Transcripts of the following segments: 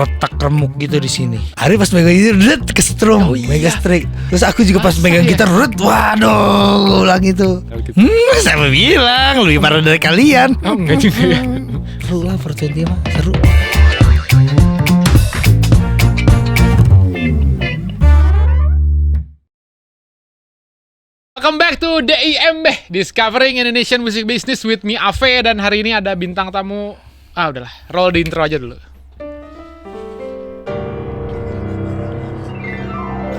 retak remuk gitu di sini. Ari pas megang itu kesetrum, mega strike. Terus aku juga pas megang gitar waduh, ulang itu. Saya bilang lebih parah dari kalian. Oh enggak juga ya. Seru lah 420 mah, seru. Welcome back to DIMB, Discovering Indonesian Music Business with me Ave. Dan hari ini ada bintang tamu. Udahlah, roll di intro aja dulu.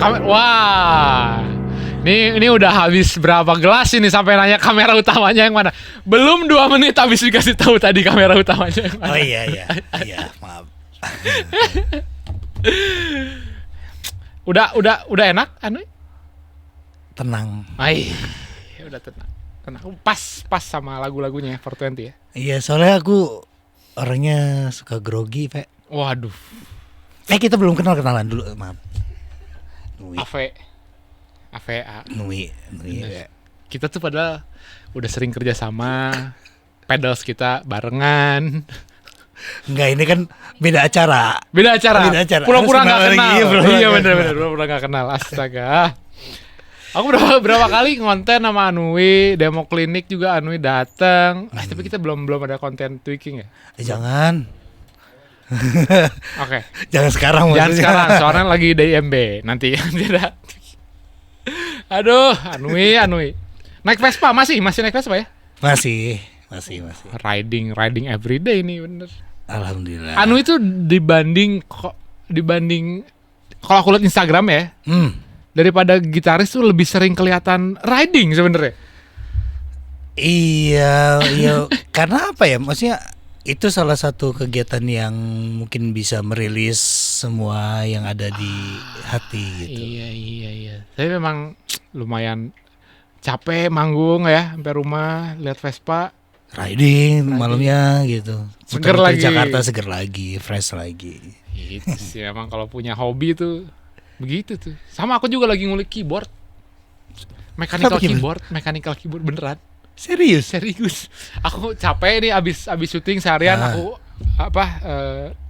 Wah, ini udah habis berapa gelas ini sampai nanya kamera utamanya yang mana? Belum 2 menit habis dikasih tahu tadi kamera utamanya yang mana. Oh iya, maaf. Udah enak, anu? Tenang. Udah tenang. Pas sama lagu-lagunya 420 ya. Iya, soalnya aku orangnya suka grogi, Pak. Waduh. Kita belum kenalan dulu, maaf. Nui. Nui. Ya. Kita tuh padahal udah sering kerja sama, pedals kita barengan. Enggak, ini kan beda acara. Pura-pura nggak kenal. Iya bener. pura-pura nggak kenal. Astaga. Aku berapa kali ngonten sama Anui, demo klinik juga Anui datang. Tapi kita belum ada konten tweaking ya. Jangan. Oke. Jangan sekarang. Soalnya lagi DIMB nanti ada. Aduh, Anui. Naik Vespa masih naik Vespa ya? Masih. Riding everyday ini bener. Alhamdulillah. Anu itu dibanding kalau aku lihat Instagram ya, daripada gitaris tuh lebih sering kelihatan riding sebenarnya. Iya, karena apa ya? Maksudnya itu salah satu kegiatan yang mungkin bisa merilis semua yang ada di hati gitu. Iya. Tapi memang lumayan capek manggung ya, sampai rumah lihat Vespa. Riding malamnya gitu. Seger lagi. Jakarta seger lagi, fresh lagi. Gitu sih, emang kalau punya hobi tuh begitu tuh. Sama aku juga lagi ngulik keyboard. Mechanical keyboard beneran. Serius? Aku capek nih abis syuting seharian. Aku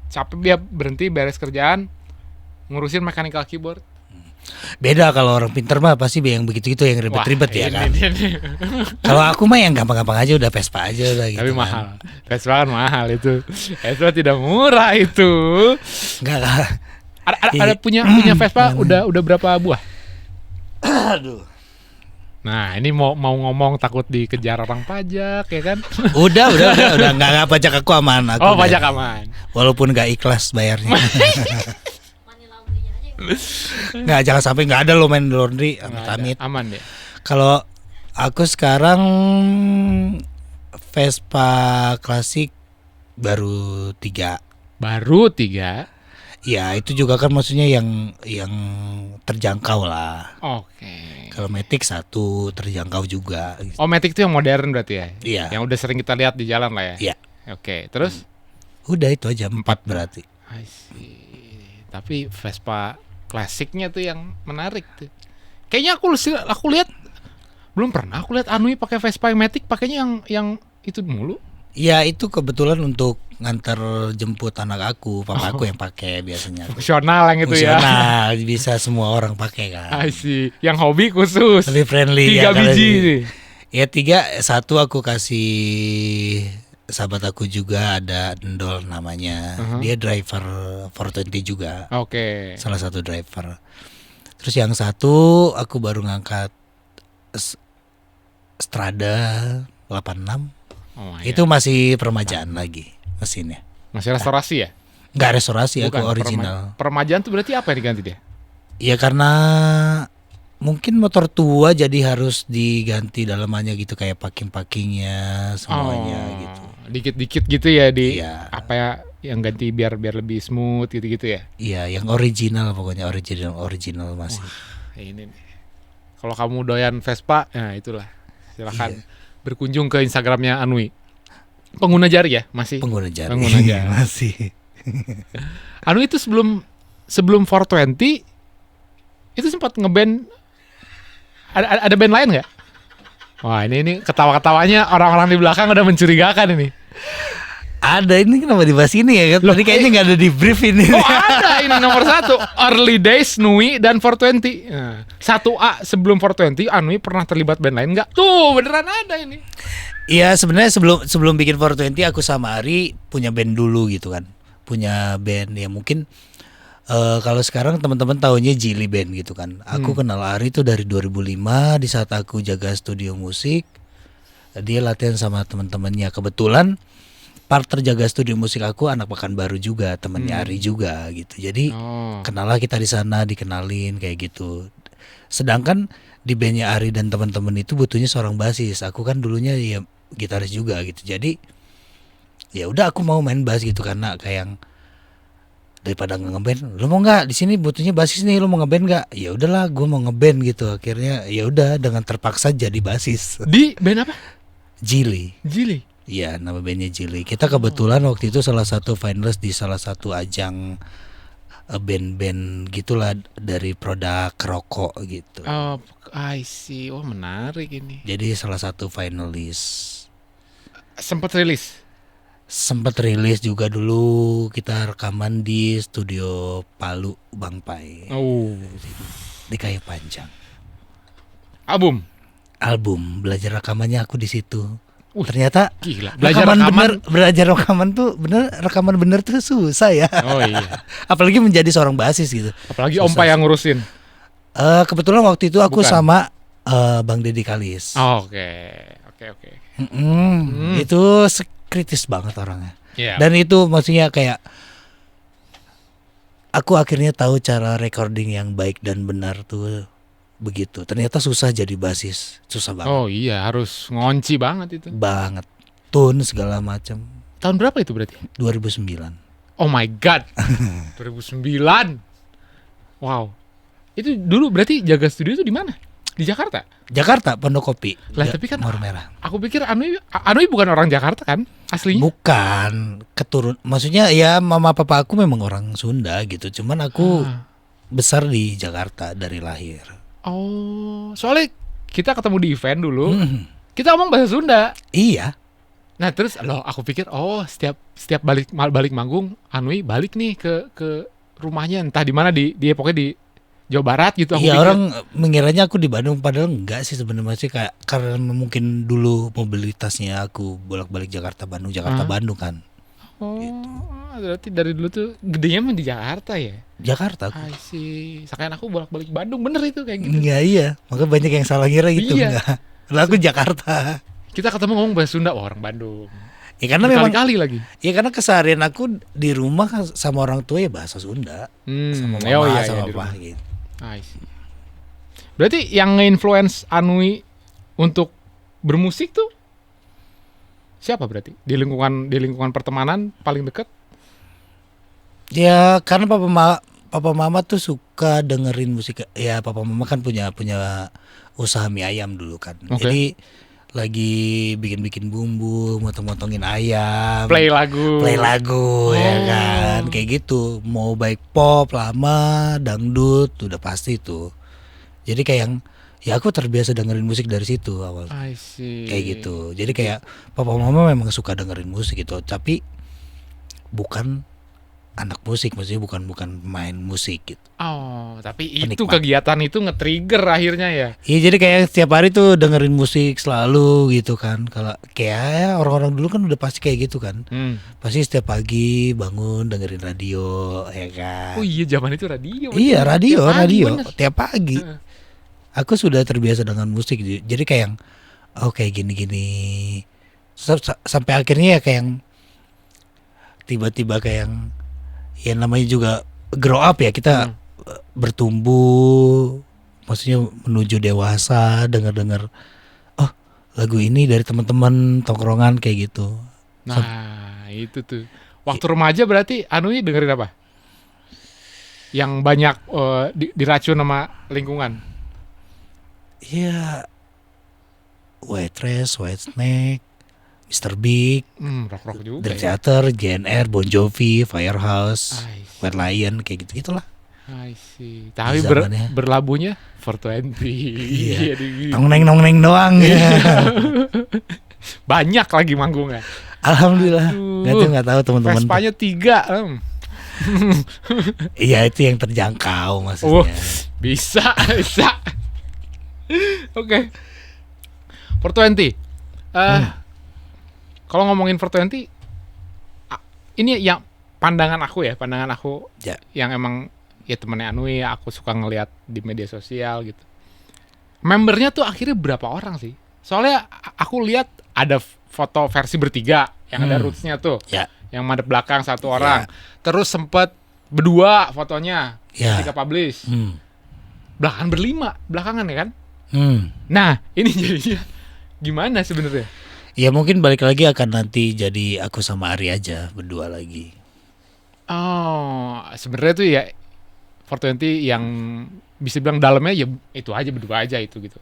capek, dia berhenti beres kerjaan ngurusin mechanical keyboard. Beda kalau orang pinter mah pasti yang begitu-gitu yang ribet-ribet ya kan. Kalau aku mah yang gampang-gampang aja udah Vespa aja udah gitu. Tapi mahal. Vespa kan mahal itu. Vespa tidak murah itu. Enggak. Ada punya Vespa udah berapa buah? Aduh. Nah, ini mau ngomong takut dikejar orang pajak ya kan? Udah enggak pajak aku aman aku. Pajak aman. Walaupun enggak ikhlas bayarnya. Nggak, jangan sampai nggak ada lo main laundry, amit-amit. Aman deh. Kalau aku sekarang Vespa klasik baru 3. Ya itu juga kan maksudnya yang terjangkau lah. Oke. Kalau Matic 1 terjangkau juga. Matic itu yang modern berarti ya? Iya. Yang udah sering kita lihat di jalan lah ya? Iya. Oke, terus? Udah itu aja 4 berarti. I see. Tapi Vespa klasiknya tuh yang menarik tuh. Kayaknya aku lihat belum pernah aku lihat Anui pakai Vespa Matic, pakainya yang itu mulu. Ya itu kebetulan untuk ngantar jemput anak aku, papa aku yang pakai biasanya. Fungsional yang itu ya. Fungsional, bisa semua orang pakai kan. I see. Yang hobi khusus. Lebih friendly 3 biji. Ya 3, 1 aku kasih sahabat aku juga, ada Endol namanya. Dia driver 420 juga. Oke. Salah satu driver. Terus yang 1 aku baru ngangkat Strada 86. Itu masih permajaan lagi mesinnya. Masih restorasi ya? Enggak restorasi. Bukan, aku original. Permajaan tuh berarti apa yang diganti dia? Ya karena mungkin motor tua jadi harus diganti dalamannya gitu, kayak packing-packingnya semuanya gitu. Dikit-dikit gitu ya Iya. Apa ya yang ganti biar lebih smooth gitu-gitu ya? Iya, yang original pokoknya original masih. Ini nih. Kalau kamu doyan Vespa, nah itulah. Silakan berkunjung ke Instagramnya Anui. Pengguna jari ya? Masih? Pengguna jari. Masih. Anui itu sebelum 420 itu sempat ngeband. Ada band lain nggak? Wah ini ketawa-ketawanya orang-orang di belakang udah mencurigakan ini. Ada, ini kenapa dibahas ini ya kan? Tadi kayaknya nggak ada di brief ini. Oh ada, ini nomor 1 Early Days Nui dan 420. Nah, 1A sebelum 420 Anui pernah terlibat band lain nggak? Tuh beneran ada ini. Iya, sebenarnya sebelum bikin 420 aku sama Ari punya band dulu gitu kan. Punya band ya mungkin kalau sekarang teman-teman taunya Jili Band gitu kan. Aku kenal Ari tuh dari 2005 di saat aku jaga studio musik. Dia latihan sama teman-temannya. Kebetulan partner jaga studio musik aku anak Pekanbaru juga, temannya Ari juga gitu. Jadi kenal lah kita di sana, dikenalin kayak gitu. Sedangkan di bandnya Ari dan teman-teman itu butuhnya seorang basis. Aku kan dulunya ya gitaris juga gitu. Jadi ya udah aku mau main bass gitu karena kayak daripada ngeband, lu mau nggak di sini butuhnya basis nih, lu mau ngeband nggak? Ya udahlah, gue mau ngeband gitu. Akhirnya ya udah dengan terpaksa jadi basis. Di band apa? Jili. Jili. Iya, nama bandnya Jili. Kita kebetulan waktu itu salah satu finalis di salah satu ajang band-band gitulah dari produk rokok gitu. Oh, I see. Oh, menarik ini. Jadi salah satu finalis. Sempat rilis. Sempat rilis juga dulu, kita rekaman di studio Palu Bang Pai. Oh. Di Kayu Panjang. Album belajar rekamannya aku di situ. Ternyata Gila. belajar rekaman tuh rekaman bener tuh susah ya. Oh iya. Apalagi menjadi seorang basis gitu. Apalagi Om Pa yang ngurusin. Kebetulan waktu itu aku Bukan. sama Bang Deddy Kalis. Oh, oke. Itu kritis banget orangnya. Yeah. Dan itu maksudnya kayak aku akhirnya tahu cara recording yang baik dan benar tuh begitu. Ternyata susah jadi basis, susah banget. Oh iya, harus ngunci banget itu. Banget. Tune segala macam. Tahun berapa itu berarti? 2009. Oh my god. 2009. Wow. Itu dulu berarti jaga studio itu di mana? Di Jakarta? Jakarta, Pondok Kopi. Lah tapi kan Mawar Merah. aku pikir Anui bukan orang Jakarta kan aslinya? Bukan, maksudnya ya mama papa aku memang orang Sunda gitu. Cuman aku besar di Jakarta dari lahir. Oh, soalnya kita ketemu di event dulu. Kita ngomong bahasa Sunda. Iya. Nah, terus aku pikir setiap balik manggung Anui balik nih ke rumahnya entah di mana di pokoknya di Jawa Barat gitu. Iya, orang mengiranya aku di Bandung, padahal enggak sih sebenarnya, sih kayak karena mungkin dulu mobilitasnya aku bolak-balik Jakarta Bandung kan. Oh, gitu. Berarti dari dulu tuh gedenya mah di Jakarta ya? Jakarta aku. I see. Sekarang aku bolak-balik Bandung, bener itu kayak gitu. Enggak, iya, maka banyak yang salah ngira gitu. Iya. Enggak. Lah aku Jakarta. Kita ketemu ngomong bahasa Sunda, orang Bandung. Ya karena memang Kali lagi. Ya karena keseharian aku di rumah kan sama orang tua ya bahasa Sunda. Sama mama, sama papa gitu. I see. Berarti yang nge-influence Anui untuk bermusik tuh siapa berarti? Di lingkungan pertemanan paling dekat? Ya karena papa mama tuh suka dengerin musik. Ya papa mama kan punya usaha mie ayam dulu kan. Okay. Jadi lagi bikin bumbu, motong-motongin ayam, Play lagu ya kan, kayak gitu. Mau baik pop, lama, dangdut, udah pasti tuh. Jadi kayak yang ya aku terbiasa dengerin musik dari situ awal. I see. Kayak gitu. Jadi kayak papa mama memang suka dengerin musik gitu, tapi bukan anak musik, maksudnya bukan main musik gitu. Oh, tapi Penikmat. itu kegiatan itu nge-trigger akhirnya ya. Iya, jadi kayak setiap hari tuh dengerin musik selalu gitu kan. Kalau kayak orang-orang dulu kan udah pasti kayak gitu kan. Pasti setiap pagi bangun dengerin radio, ya kan. Oh iya, zaman itu radio. Iya, radio bener. tiap pagi. Aku sudah terbiasa dengan musik, jadi kayak yang kayak gini-gini. Sampai akhirnya ya kayak yang tiba-tiba kayak yang namanya juga grow up ya, kita bertumbuh, maksudnya menuju dewasa, dengar lagu ini dari teman-teman tongkrongan kayak gitu. Nah, itu tuh. Waktu remaja berarti Anui dengerin apa? Yang banyak diracun sama lingkungan. Ya, Waitress, Whitesnake, Mr. Big, rock juga. Dream Theater, GNR, Bon Jovi, Firehouse, White Lion, kayak gitu-gitulah. I see. Tapi berlabuhnya 420. Iya. Nong neng doang ya. Banyak lagi manggungnya. Alhamdulillah. Aduh. Nggak tahu teman-teman. Vespanya 3. Iya itu yang terjangkau Oh, maksudnya. bisa. Oke. 420. Kalau ngomongin 420, ini yang pandangan aku Ya. yang emang ya temennya Anui, aku suka ngelihat di media sosial gitu. Membernya tuh akhirnya berapa orang sih? Soalnya aku lihat ada foto versi bertiga yang ada Roots-nya tuh, Ya. yang madep belakang satu orang. Terus sempet berdua fotonya Ya. ketika publish. Belakangan ya kan? Nah, ini jadinya gimana sebenarnya? Ya mungkin balik lagi akan nanti jadi aku sama Ari aja berdua lagi. Oh, sebenarnya tuh ya 420 yang bisa bilang dalamnya ya itu aja, berdua aja itu gitu.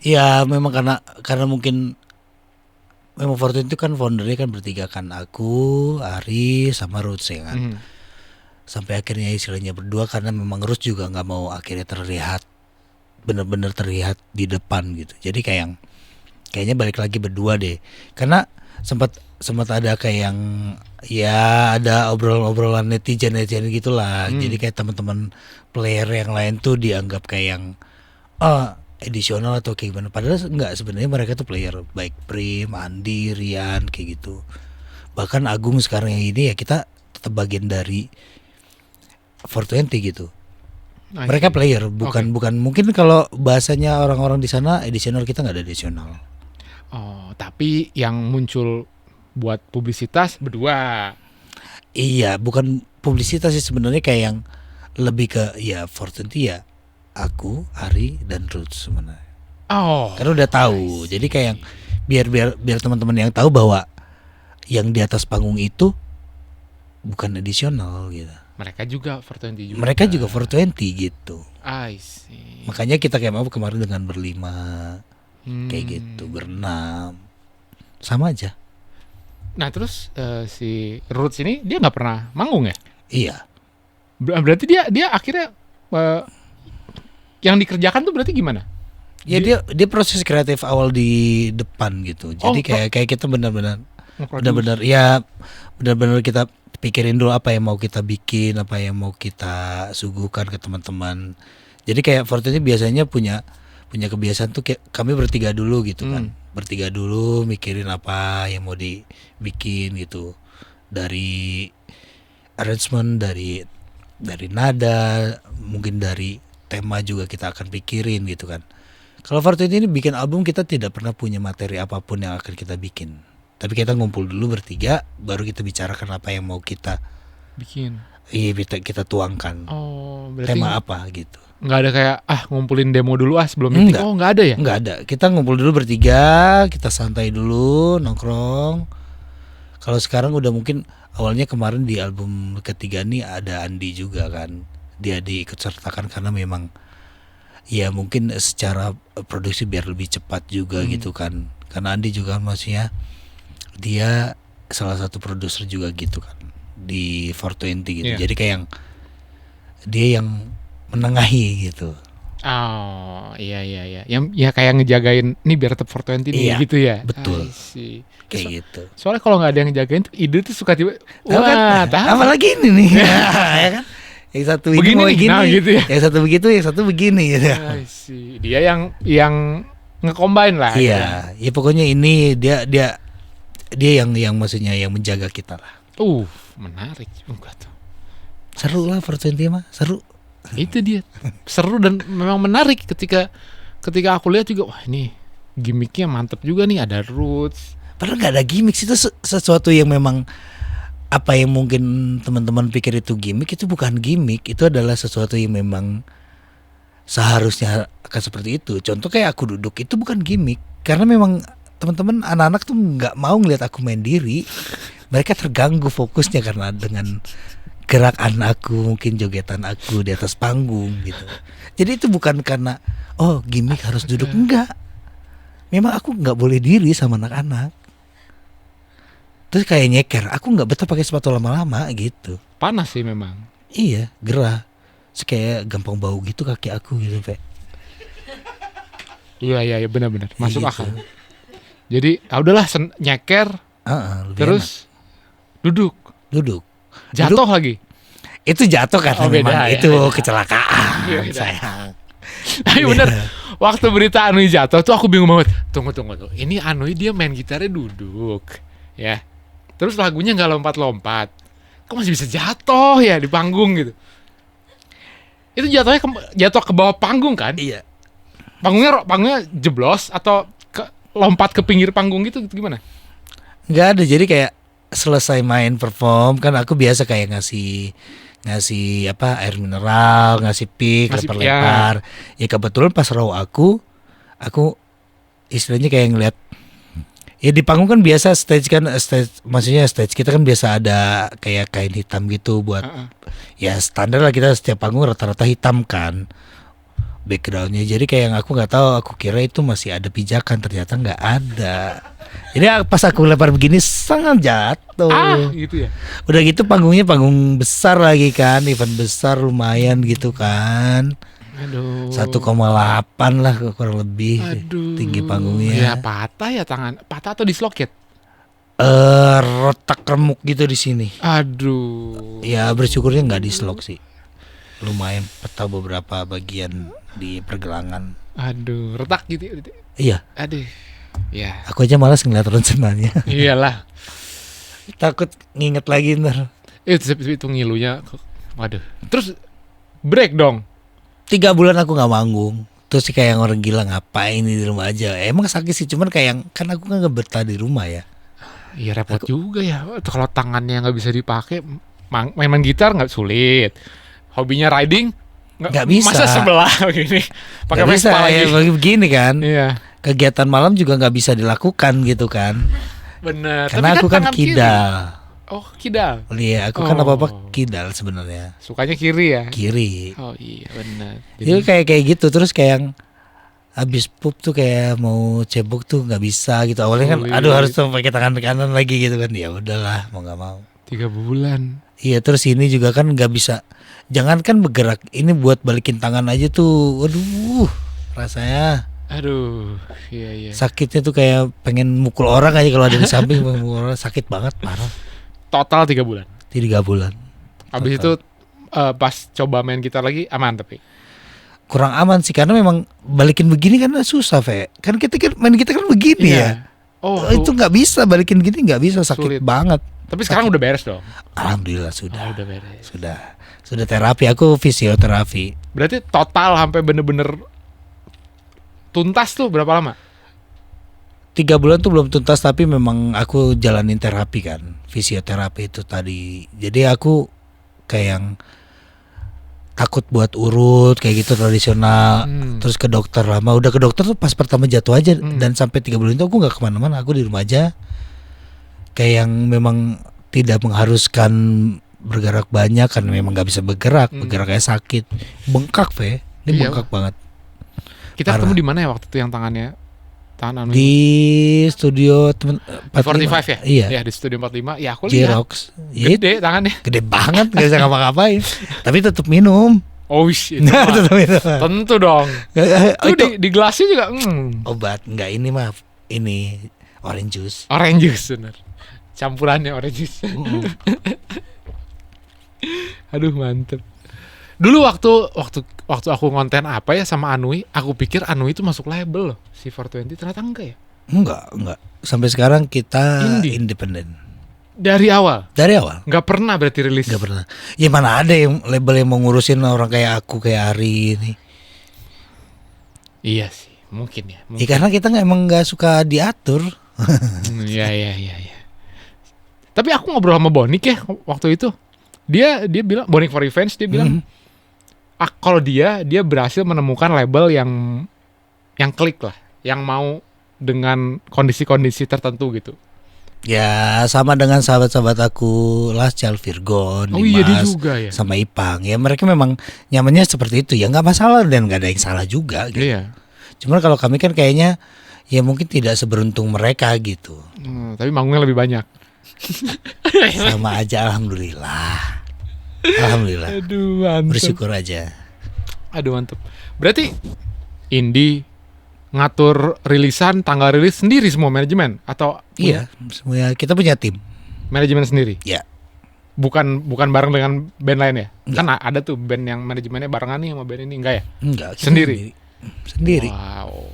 Ya memang karena mungkin memang Fortune itu kan foundernya kan bertiga kan, aku, Ari sama Roots ya kan. Sampai akhirnya istilahnya berdua karena memang Roots juga nggak mau akhirnya terlihat benar-benar terlihat di depan gitu. Jadi kayaknya balik lagi berdua deh. Karena sempat ada kayak yang ya ada obrolan netizen gitulah. Jadi kayak teman-teman player yang lain tuh dianggap kayak yang edisional atau kayak gimana. Padahal enggak, sebenarnya mereka tuh player baik Prim, Andi, Rian kayak gitu. Bahkan Agung sekarang yang ini ya kita tetap bagian dari 420 gitu. Mereka player bukan mungkin kalau bahasanya orang-orang di sana edisional, kita nggak ada edisional. Oh, tapi yang muncul buat publisitas berdua. Iya, bukan publisitas sih sebenarnya, kayak yang lebih ke ya 420 ya aku, Ari dan Roots sebenarnya. Oh. Karena udah tahu. Jadi kayak yang biar teman-teman yang tahu bahwa yang di atas panggung itu bukan edisional gitu. Mereka juga 420 juga. Mereka juga 420 gitu. I see. Makanya kita kayak mau kemarin dengan berlima. Kayak gitu, berenam. Sama aja. Nah, terus si Roots ini dia nggak pernah manggung ya? Iya. Berarti dia akhirnya yang dikerjakan tuh berarti gimana? Ya dia proses kreatif awal di depan gitu. Jadi kayak kita benar-benar ya benar-benar kita pikirin dulu apa yang mau kita bikin, apa yang mau kita suguhkan ke teman-teman. Jadi kayak Fortune biasanya punya kebiasaan tuh kayak kami bertiga dulu gitu kan. Bertiga dulu mikirin apa yang mau dibikin gitu. Dari arrangement, dari nada, mungkin dari tema juga kita akan pikirin gitu kan. Kalau Fortune ini bikin album, kita tidak pernah punya materi apapun yang akan kita bikin. Tapi kita ngumpul dulu bertiga, baru kita bicarakan apa yang mau kita bikin. Iya, kita tuangkan. Oh, berarti tema apa gitu. Nggak ada kayak ngumpulin demo dulu sebelum meeting. Oh, nggak ada ya? Nggak ada. Kita ngumpul dulu bertiga, kita santai dulu, nongkrong. Kalau sekarang udah mungkin awalnya kemarin di album ketiga nih ada Andi juga kan. Dia diikut sertakan karena memang ya mungkin secara produksi biar lebih cepat juga gitu kan. Karena Andi juga maksudnya dia salah satu produser juga gitu kan di 420 gitu. Jadi kayak yang dia yang menengahi gitu. Oh, iya. Yang ya kayak ngejagain nih biar tetap 420 nih gitu ya. Betul. Kayak gitu. Soalnya kalau nggak ada yang ngejagain tuh ide tuh suka tiba apalagi ini nih. Ya kan? Yang satu ini begini mau nih, gini, gitu ya. Yang satu begitu, yang satu begini gitu. Dia yang nge-combine lah. Iya, ya pokoknya ini dia yang maksudnya yang menjaga kita lah. Menarik juga tuh. Seru lah 420 mah, seru. Itu dia. Seru dan memang menarik ketika aku lihat juga, wah ini gimmicknya mantep juga nih, ada Roots. Padahal nggak ada gimmick, itu sesuatu yang memang apa yang mungkin teman-teman pikir itu gimmick, itu bukan gimmick, itu adalah sesuatu yang memang seharusnya akan seperti itu. Contoh kayak aku duduk itu bukan gimmick, karena memang teman-teman anak-anak tuh nggak mau ngeliat aku main diri. Mereka terganggu fokusnya karena dengan gerakan aku, mungkin jogetan aku di atas panggung gitu. Jadi itu bukan karena gimmick harus duduk, enggak. Memang aku nggak boleh diri sama anak-anak. Terus kayak nyeker, aku nggak betah pakai sepatu lama-lama gitu. Panas sih memang. Iya, gerah. Terus kayak gampang bau gitu kaki aku gitu, Pak. Iya, benar-benar. Masuk gitu. akal. Jadi udahlah nyeker Lebih terus duduk, enak. Duduk. jatuh lagi. Itu jatuh karena Oh, beda, memang ya, itu beda. kecelakaan. Iya, beda. Sayang. Tapi bener, waktu berita Anui jatuh tuh aku bingung banget. Tunggu. Ini Anui dia main gitarnya duduk, ya. Terus lagunya nggak lompat-lompat. Kok masih bisa jatuh ya di panggung gitu? Itu jatuh ke bawah panggung kan? Iya. Panggungnya jeblos atau lompat ke pinggir panggung gitu gimana? Nggak ada, jadi kayak selesai main perform kan aku biasa kayak ngasih apa air mineral, ngasih pick, Ngasih lempar-lempar. Ya kebetulan pas row aku istilahnya kayak ngeliat ya di panggung kan biasa stage maksudnya stage kita kan biasa ada kayak kain hitam gitu buat ya standar lah, kita setiap panggung rata-rata hitam kan backgroundnya. Jadi kayak yang aku nggak tahu, aku kira itu masih ada pijakan, ternyata nggak ada. Jadi pas aku lempar begini sangat jatuh. Gitu ya. Udah gitu panggungnya panggung besar lagi kan, event besar lumayan gitu kan. Aduh. 1,8 lah kurang lebih. Aduh. Tinggi panggungnya. Ya patah ya tangan. Patah atau dislocate? Retak remuk gitu di sini. Aduh. Ya bersyukurnya nggak dislok sih. Lumayan patah beberapa bagian di pergelangan. Aduh, retak gitu. Iya. Aduh. Ya. Aku aja malas ngeliat ronsenannya. Iyalah. Takut nginget lagi ntar. Itu ngilunya. Waduh. Terus break dong. 3 bulan aku nggak manggung. Terus sih kayak orang gila, ngapain di rumah aja. Emang sakit sih, cuman kayak yang kan aku kan nggak betah di rumah ya. Iya repot juga ya. Kalau tangannya nggak bisa dipakai, main gitar nggak sulit. Hobinya riding Nggak bisa. Masa sebelah gini pakai Nggak bisa Vespa lagi. ya begini kan. Iya. Kegiatan malam juga nggak bisa dilakukan gitu kan. Bener. Karena aku kan tangan kiri. kidal. Oh kidal. Iya, aku kan Oh. apa kidal sebenarnya. Sukanya kiri ya. Kiri. Oh iya benar. Jadi kayak gitu terus kayak yang habis pup tuh kayak mau cebok tuh nggak bisa gitu. Awalnya kan Sulit. aduh harus tuh pakai tangan kanan lagi gitu kan. Ya udahlah mau nggak mau. 3 bulan. Iya, terus ini juga kan nggak bisa. Jangankan bergerak, ini buat balikin tangan aja tuh. Waduh, rasanya Aduh, iya. sakitnya tuh kayak pengen mukul orang aja kalau ada di samping. Mukul orang sakit banget parah. Total 3 bulan. 3 bulan. Habis itu pas coba main gitar lagi aman tapi. Kurang aman sih karena memang balikin begini kan susah, Fe. Kan kita kan main kita kan begini ya. Oh, Itu nggak bisa balikin gini, nggak bisa, sakit Sulit. banget. Tapi sekarang udah beres dong. Alhamdulillah sudah. Udah beres. Sudah terapi, aku fisioterapi. Berarti total sampai bener-bener tuntas tuh berapa lama? 3 bulan tuh belum tuntas, tapi memang aku jalanin terapi kan, fisioterapi itu tadi. Jadi aku kayak yang takut buat urut kayak gitu tradisional. Terus ke dokter lama, udah ke dokter tuh pas pertama jatuh aja. Dan sampai 3 bulan itu aku nggak kemana-mana, aku di rumah aja. Kayak yang memang tidak mengharuskan bergerak banyak kan, memang nggak bisa bergerak kayak sakit, bengkak, Fe. Ini Iya. bengkak banget. Kita Parah. ketemu di mana ya waktu itu yang tangan anu Di studio temen 45 ya? Iya. Ya di studio 45. Ya aku lihat. J-Rocks. Ya, Gede tangannya. gede banget, gak bisa ngapa-ngapain. Tapi tetap minum. Oh itu mah. Tetap minum. Tentu dong. Oh, Itu itu di gelasnya juga obat, enggak ini mah ini orange juice. orange juice bener. Campurannya orange juice. Aduh mantep. Dulu waktu aku ngonten apa ya sama Anui, aku pikir Anui itu masuk label loh si 420, ternyata enggak ya. Enggak. Sampai sekarang kita Indie. independen. Dari awal Dari awal. nggak pernah berarti rilis. Enggak pernah. Ya mana ada yang label yang mau ngurusin orang kayak aku, kayak Ari ini. Iya sih, mungkin ya. Ya karena kita emang nggak suka diatur. Iya. Tapi aku ngobrol sama Bonik ya waktu itu. Dia bilang Bonik for Revenge, dia bilang kalau dia berhasil menemukan label yang klik lah, yang mau dengan kondisi-kondisi tertentu gitu. Ya sama dengan sahabat-sahabat aku, Last Child, Virgon, Oh iya dia Dimas, juga ya. sama Ipang. Ya mereka memang nyamannya seperti itu. Ya nggak masalah dan nggak ada yang salah juga gitu. Iya. Cuman kalau kami kan kayaknya ya mungkin tidak seberuntung mereka gitu. Tapi manggungnya lebih banyak. Sama aja, alhamdulillah. Alhamdulillah. Aduh mantep. Bersyukur aja. Aduh mantep. Berarti indie ngatur rilisan, tanggal rilis sendiri semua manajemen atau Iya, semuanya kita punya tim. manajemen sendiri? Ya. Bukan bareng dengan band lain ya? Enggak. Kan ada tuh band yang manajemennya barengan nih sama band ini, enggak ya? Enggak, kita Sendiri? Sendiri. Wow.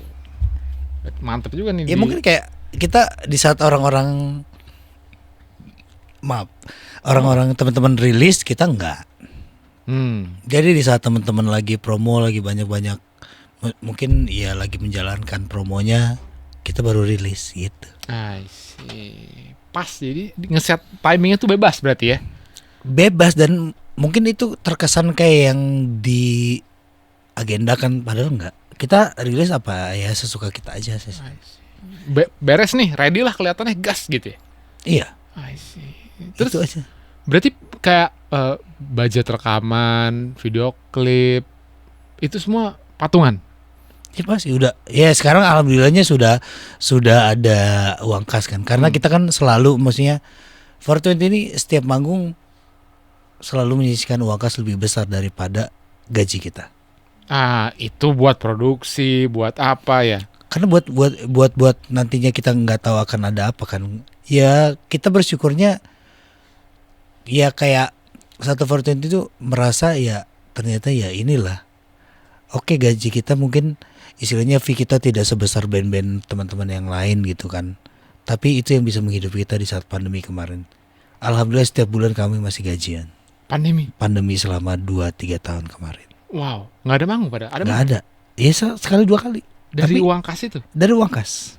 Mantep juga nih. Ya mungkin kayak kita di saat orang-orang orang-orang teman-teman rilis kita enggak. Jadi di saat teman-teman lagi promo lagi banyak-banyak mungkin ya lagi menjalankan promonya kita baru rilis gitu. I see. Pas, jadi ngeset timingnya tuh bebas berarti ya? Bebas dan mungkin itu terkesan kayak yang diagendakan padahal enggak. Kita rilis apa ya sesuka kita aja sih. I see. Beres nih, ready lah kelihatannya gas gitu ya? Iya. I see. Terus Terus itu aja. berarti kayak budget rekaman, video klip, itu semua patungan? Ya pasti udah. Ya sekarang alhamdulillahnya sudah ada uang kas kan. Karena kita kan selalu maksudnya 420 ini setiap manggung selalu menyisihkan uang kas lebih besar daripada gaji kita. Ah, itu buat produksi, buat apa ya? Karena buat nantinya kita nggak tahu akan ada apa kan. Ya kita bersyukurnya ya kayak satu 420 itu merasa ya ternyata ya inilah. Oke, gaji kita mungkin istilahnya fee kita tidak sebesar band-band teman-teman yang lain gitu kan. Tapi itu yang bisa menghidupi kita di saat pandemi kemarin. Alhamdulillah setiap bulan kami masih gajian. Pandemi selama 2-3 tahun kemarin. Wow, nggak ada manggung pada? Ada Nggak manggung? ada. Ya sekali 2 kali. Dari Tapi uang kas itu? dari uang kas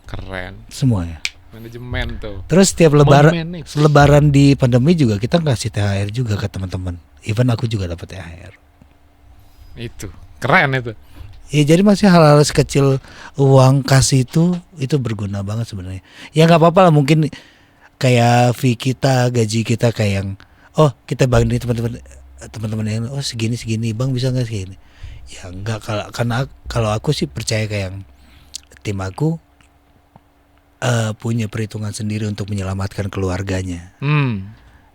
Keren. semuanya. Manajemen tuh. Terus setiap Manage. lebaran di pandemi juga kita ngasih THR juga ke teman-teman. Even aku juga dapat THR. Itu. Keren itu. Ya jadi masih hal-hal sekecil uang kas itu berguna banget sebenarnya. Ya nggak apa-apa lah mungkin kayak fee kita, gaji kita kayak yang kita bagi teman-teman yang segini bang bisa nggak segini? Ya nggak karena kalau aku sih percaya kayak yang tim aku punya perhitungan sendiri untuk menyelamatkan keluarganya.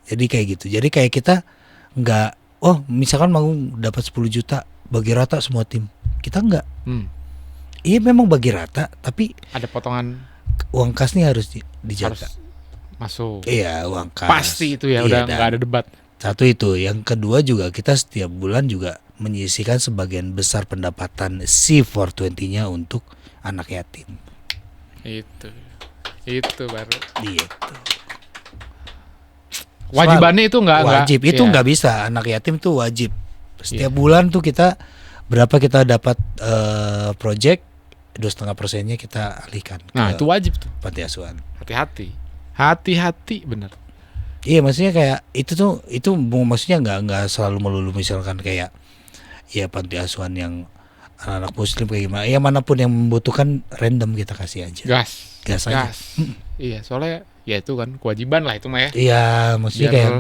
Jadi kayak gitu. Jadi kayak kita nggak misalkan mau dapat 10 juta bagi rata semua tim. Kita enggak. Iya memang bagi rata, tapi ada potongan uang kas nih harus dijaga. harus masuk. Iya, uang kas. Pasti itu ya, Iya, udah dan nggak ada debat. Satu itu, yang kedua juga kita setiap bulan juga menyisihkan sebagian besar pendapatan si 420-nya untuk anak yatim. Itu baru. Gitu. Wajibannya itu nggak wajib itu iya. nggak bisa, anak yatim tuh wajib. Setiap bulan tuh kita berapa kita dapat project 2,5%-nya kita alihkan. Nah, itu wajib tuh. Panti asuhan. Hati-hati bener. Iya maksudnya kayak itu maksudnya nggak selalu melulu misalkan kayak ya panti asuhan yang anak-anak muslim kayak gimana. Ya manapun yang membutuhkan random kita kasih aja. Gas aja. Iya soalnya ya itu kan kewajiban lah itu mah ya. Iya maksudnya kayak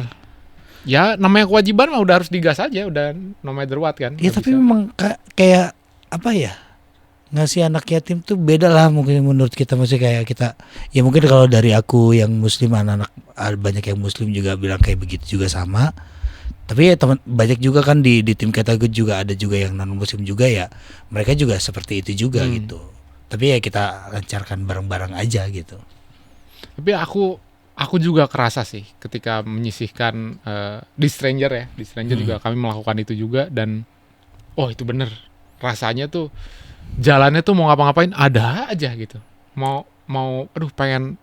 ya namanya kewajiban mah udah harus digas aja, udah no matter what kan. ya tapi memang kayak apa ya, ngasih anak yatim tuh beda lah mungkin menurut kita. Maksudnya kayak kita ya mungkin kalau dari aku yang muslim, anak-anak banyak yang muslim juga bilang kayak begitu juga sama. Tapi ya teman banyak juga kan di tim kita juga ada juga yang non muslim juga ya, mereka juga seperti itu juga gitu. Tapi ya kita lancarkan bareng-bareng aja gitu. Tapi aku juga kerasa sih ketika menyisihkan di Stranger juga kami melakukan itu juga, dan itu bener rasanya tuh jalannya tuh mau ngapa-ngapain ada aja gitu. Mau aduh pengen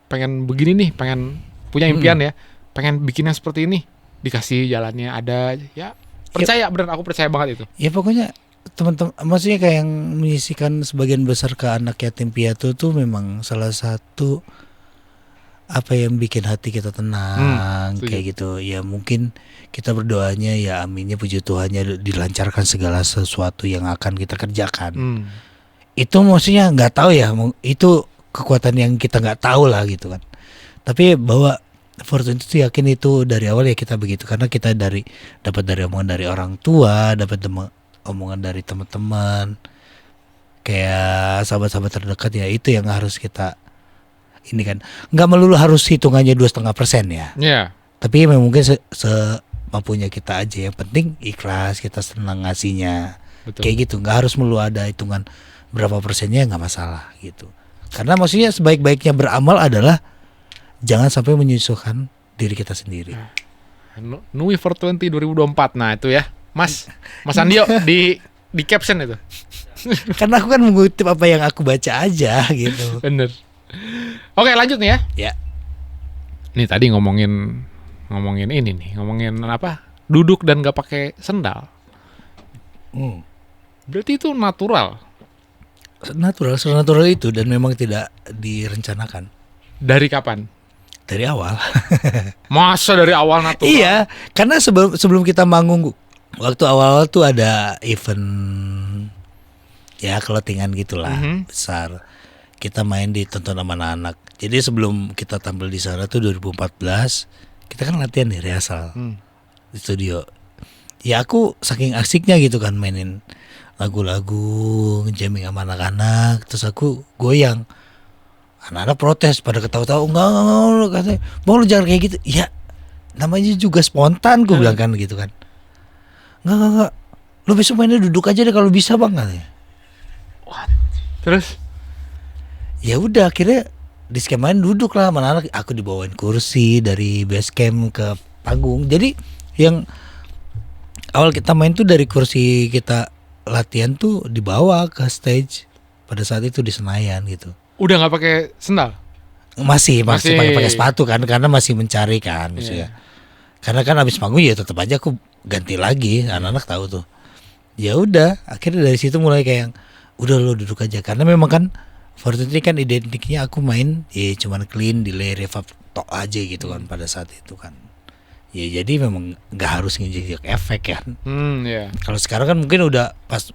begini nih, pengen punya impian ya, pengen bikinnya seperti ini, dikasih jalannya ada ya. Percaya bener, aku percaya banget itu. Ya pokoknya teman-teman maksudnya kayak yang menyisihkan sebagian besar ke anak yatim piatu tuh memang salah satu apa yang bikin hati kita tenang kayak gitu. Ya mungkin kita berdoanya ya aminnya puji Tuhannya dilancarkan segala sesuatu yang akan kita kerjakan. Itu maksudnya nggak tahu ya, itu kekuatan yang kita nggak tahu lah gitu kan. Tapi bahwa Fortune itu yakin itu dari awal ya kita begitu, karena kita dapat dari omongan dari orang tua, dapat omongan dari teman-teman, kayak sahabat-sahabat terdekat ya, itu yang harus kita ini kan. Nggak melulu harus hitungannya 2,5% ya. Iya. Tapi memang mungkin semampunya kita aja, yang penting ikhlas, kita senang ngasihnya. Betul. Kayak gitu, nggak harus melulu ada hitungan berapa persennya nggak masalah gitu. Karena maksudnya sebaik-baiknya beramal adalah jangan sampai menyusahkan diri kita sendiri. Nui 420 2024. Nah itu ya, Mas Andio di caption itu. Karena aku kan mengutip apa yang aku baca aja gitu. Bener. Oke lanjut nih ya. Ya. Nih tadi ngomongin ini nih, ngomongin apa? Duduk dan gak pakai sendal. Berarti itu natural. Natural itu dan memang tidak direncanakan. Dari kapan? Dari awal. Masa dari awal natural? Iya, karena sebelum kita manggung waktu awal tuh ada event ya clothingan gitulah besar. Kita main ditonton sama anak-anak. Jadi sebelum kita tampil di sana tuh 2014, kita kan latihan nih rehearsal di studio. Ya aku saking asiknya gitu kan mainin lagu-lagu, jamming sama anak-anak, terus aku goyang. Anak-anak protes pada ketawa-tawa, enggak, katanya, "Bang lu jangan kayak gitu." Ya, namanya juga spontan gue bilang kan gitu kan. Enggak. Lu besok mainnya duduk aja deh kalau bisa, Bang, katanya. What? Terus? Ya udah akhirnya di skemain duduk lah sama anak. Aku dibawain kursi dari base camp ke panggung. Jadi yang awal kita main tuh dari kursi kita latihan tuh dibawa ke stage pada saat itu di Senayan gitu. Udah nggak pakai sendal? Masih pakai sepatu kan karena masih mencari kan maksudnya. Karena kan abis panggung ya tetap aja aku ganti lagi, anak-anak tahu tuh. Ya udah, akhirnya dari situ mulai kayak yang udah lo duduk aja karena memang kan Fortunately kan identiknya aku main ya cuman clean, delay, reverb tok aja gitu kan pada saat itu kan. Ya jadi memang nggak harus ngejek efek kan. Yeah. Kalau sekarang kan mungkin udah pas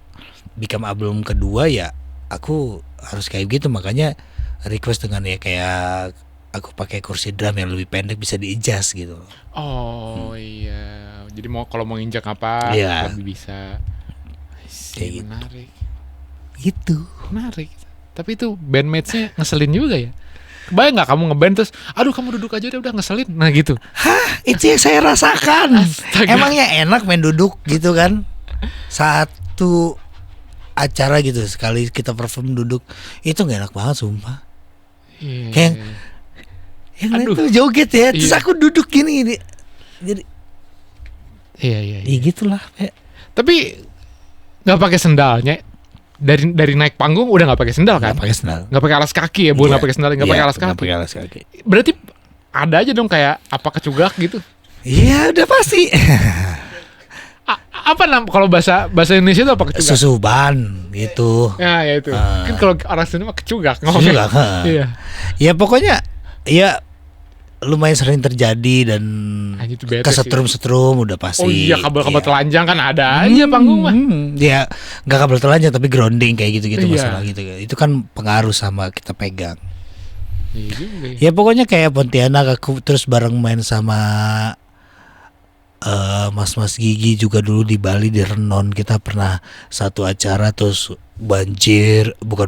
Become album kedua ya aku harus kayak gitu, makanya request dengan ya kayak aku pakai kursi drum yang lebih pendek bisa di-adjust gitu. Oh iya, jadi kalau mau injak apa lebih bisa. Kayak menarik. Gitu. Menarik. Tapi itu bandmates-nya ngeselin juga ya. Kebayang gak kamu ngeband terus, aduh kamu duduk aja udah ngeselin. Nah gitu. Hah, itu yang saya rasakan. Emangnya enak main duduk gitu kan. Satu acara gitu sekali kita perform duduk, itu gak enak banget sumpah. Kayak yang lain tuh joget ya, terus aku duduk gini. Jadi Iya. Ya gitulah. Tapi gak pakai sendalnya. Dari naik panggung udah nggak pakai sendal kan? Nggak pakai sendal. Nggak pakai alas kaki ya, bukan nggak pakai sendal, nggak pakai alas kaki. Nggak pakai alas kaki. Berarti ada aja dong kayak apa kecugak gitu? Iya udah pasti. Apa kalau bahasa Indonesia itu apa kecugak? Susuban gitu. Ya itu. Kan kalau orang sini mah kecugak ngomongnya. Kecugak. Iya. Ya pokoknya ya lumayan sering terjadi dan gitu kesetrum udah pasti. Oh iya, kabel-kabel telanjang kan ada aja panggung mah. Ya nggak kabel telanjang tapi grounding kayak gitu masalah gitu. Itu kan pengaruh sama kita pegang. Iya. Ya pokoknya kayak Pontianak aku terus bareng main sama Mas Gigi juga dulu di Bali di Renon. Kita pernah satu acara terus bukan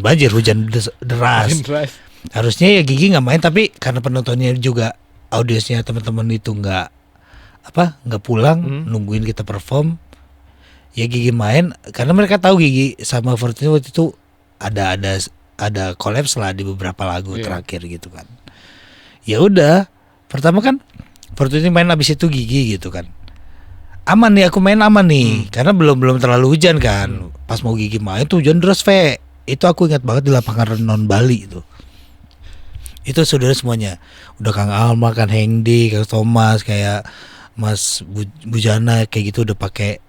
banjir, hujan deras. Harusnya ya Gigi nggak main tapi karena penontonnya juga audiensnya teman-teman itu nggak pulang nungguin kita perform, ya Gigi main karena mereka tahu Gigi sama Fortuny waktu itu ada collapse lah di beberapa lagu terakhir gitu kan. Ya udah pertama kan Fortuny main, abis itu Gigi gitu kan. Aman nih, aku main aman nih karena belum terlalu hujan kan. Pas mau Gigi main tuh hujan deras itu aku ingat banget di lapangan Renon Bali itu. Itu saudara semuanya udah Kang Alma, Kang Hengdi, Kang Thomas, kayak Mas Bujana kayak gitu udah pakai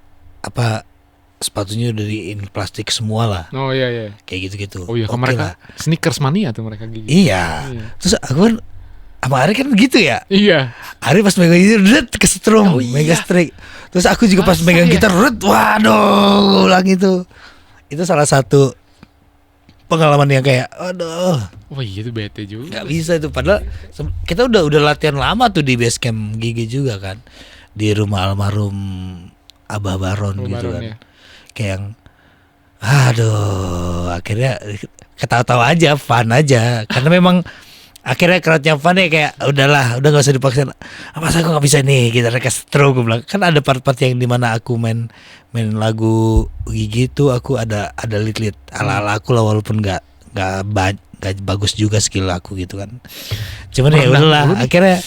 sepatunya udah di plastik semua lah. Oh iya. Kayak gitu. Oh iya, mereka sneakers mania tuh mereka Gigi. Iya. Terus aku kan sama Ari kan gitu ya. Iya. Ari pas megang itu kesetrum, mega strik. Terus aku juga pas megang gitar, waduh, ulang itu. Itu salah satu pengalaman yang kayak aduh. Wah iya itu bete juga. Gak bisa itu padahal kita udah latihan lama tuh di base camp Gigi juga kan. Di rumah almarhum Abah Baron gitu kan. Ya. Kayak yang aduh, akhirnya ketawa-tawa aja, fun aja karena memang Akhirnya crowdnya fun ya, kayak udahlah, udah gak usah dipaksa. Masa aku gak bisa nih gitar Castro, gue bilang. Kan ada part-part yang dimana aku main lagu Gigi tuh, aku ada lead ala aku lah, walaupun gak bagus juga skill aku gitu kan. Cuman ya udahlah, akhirnya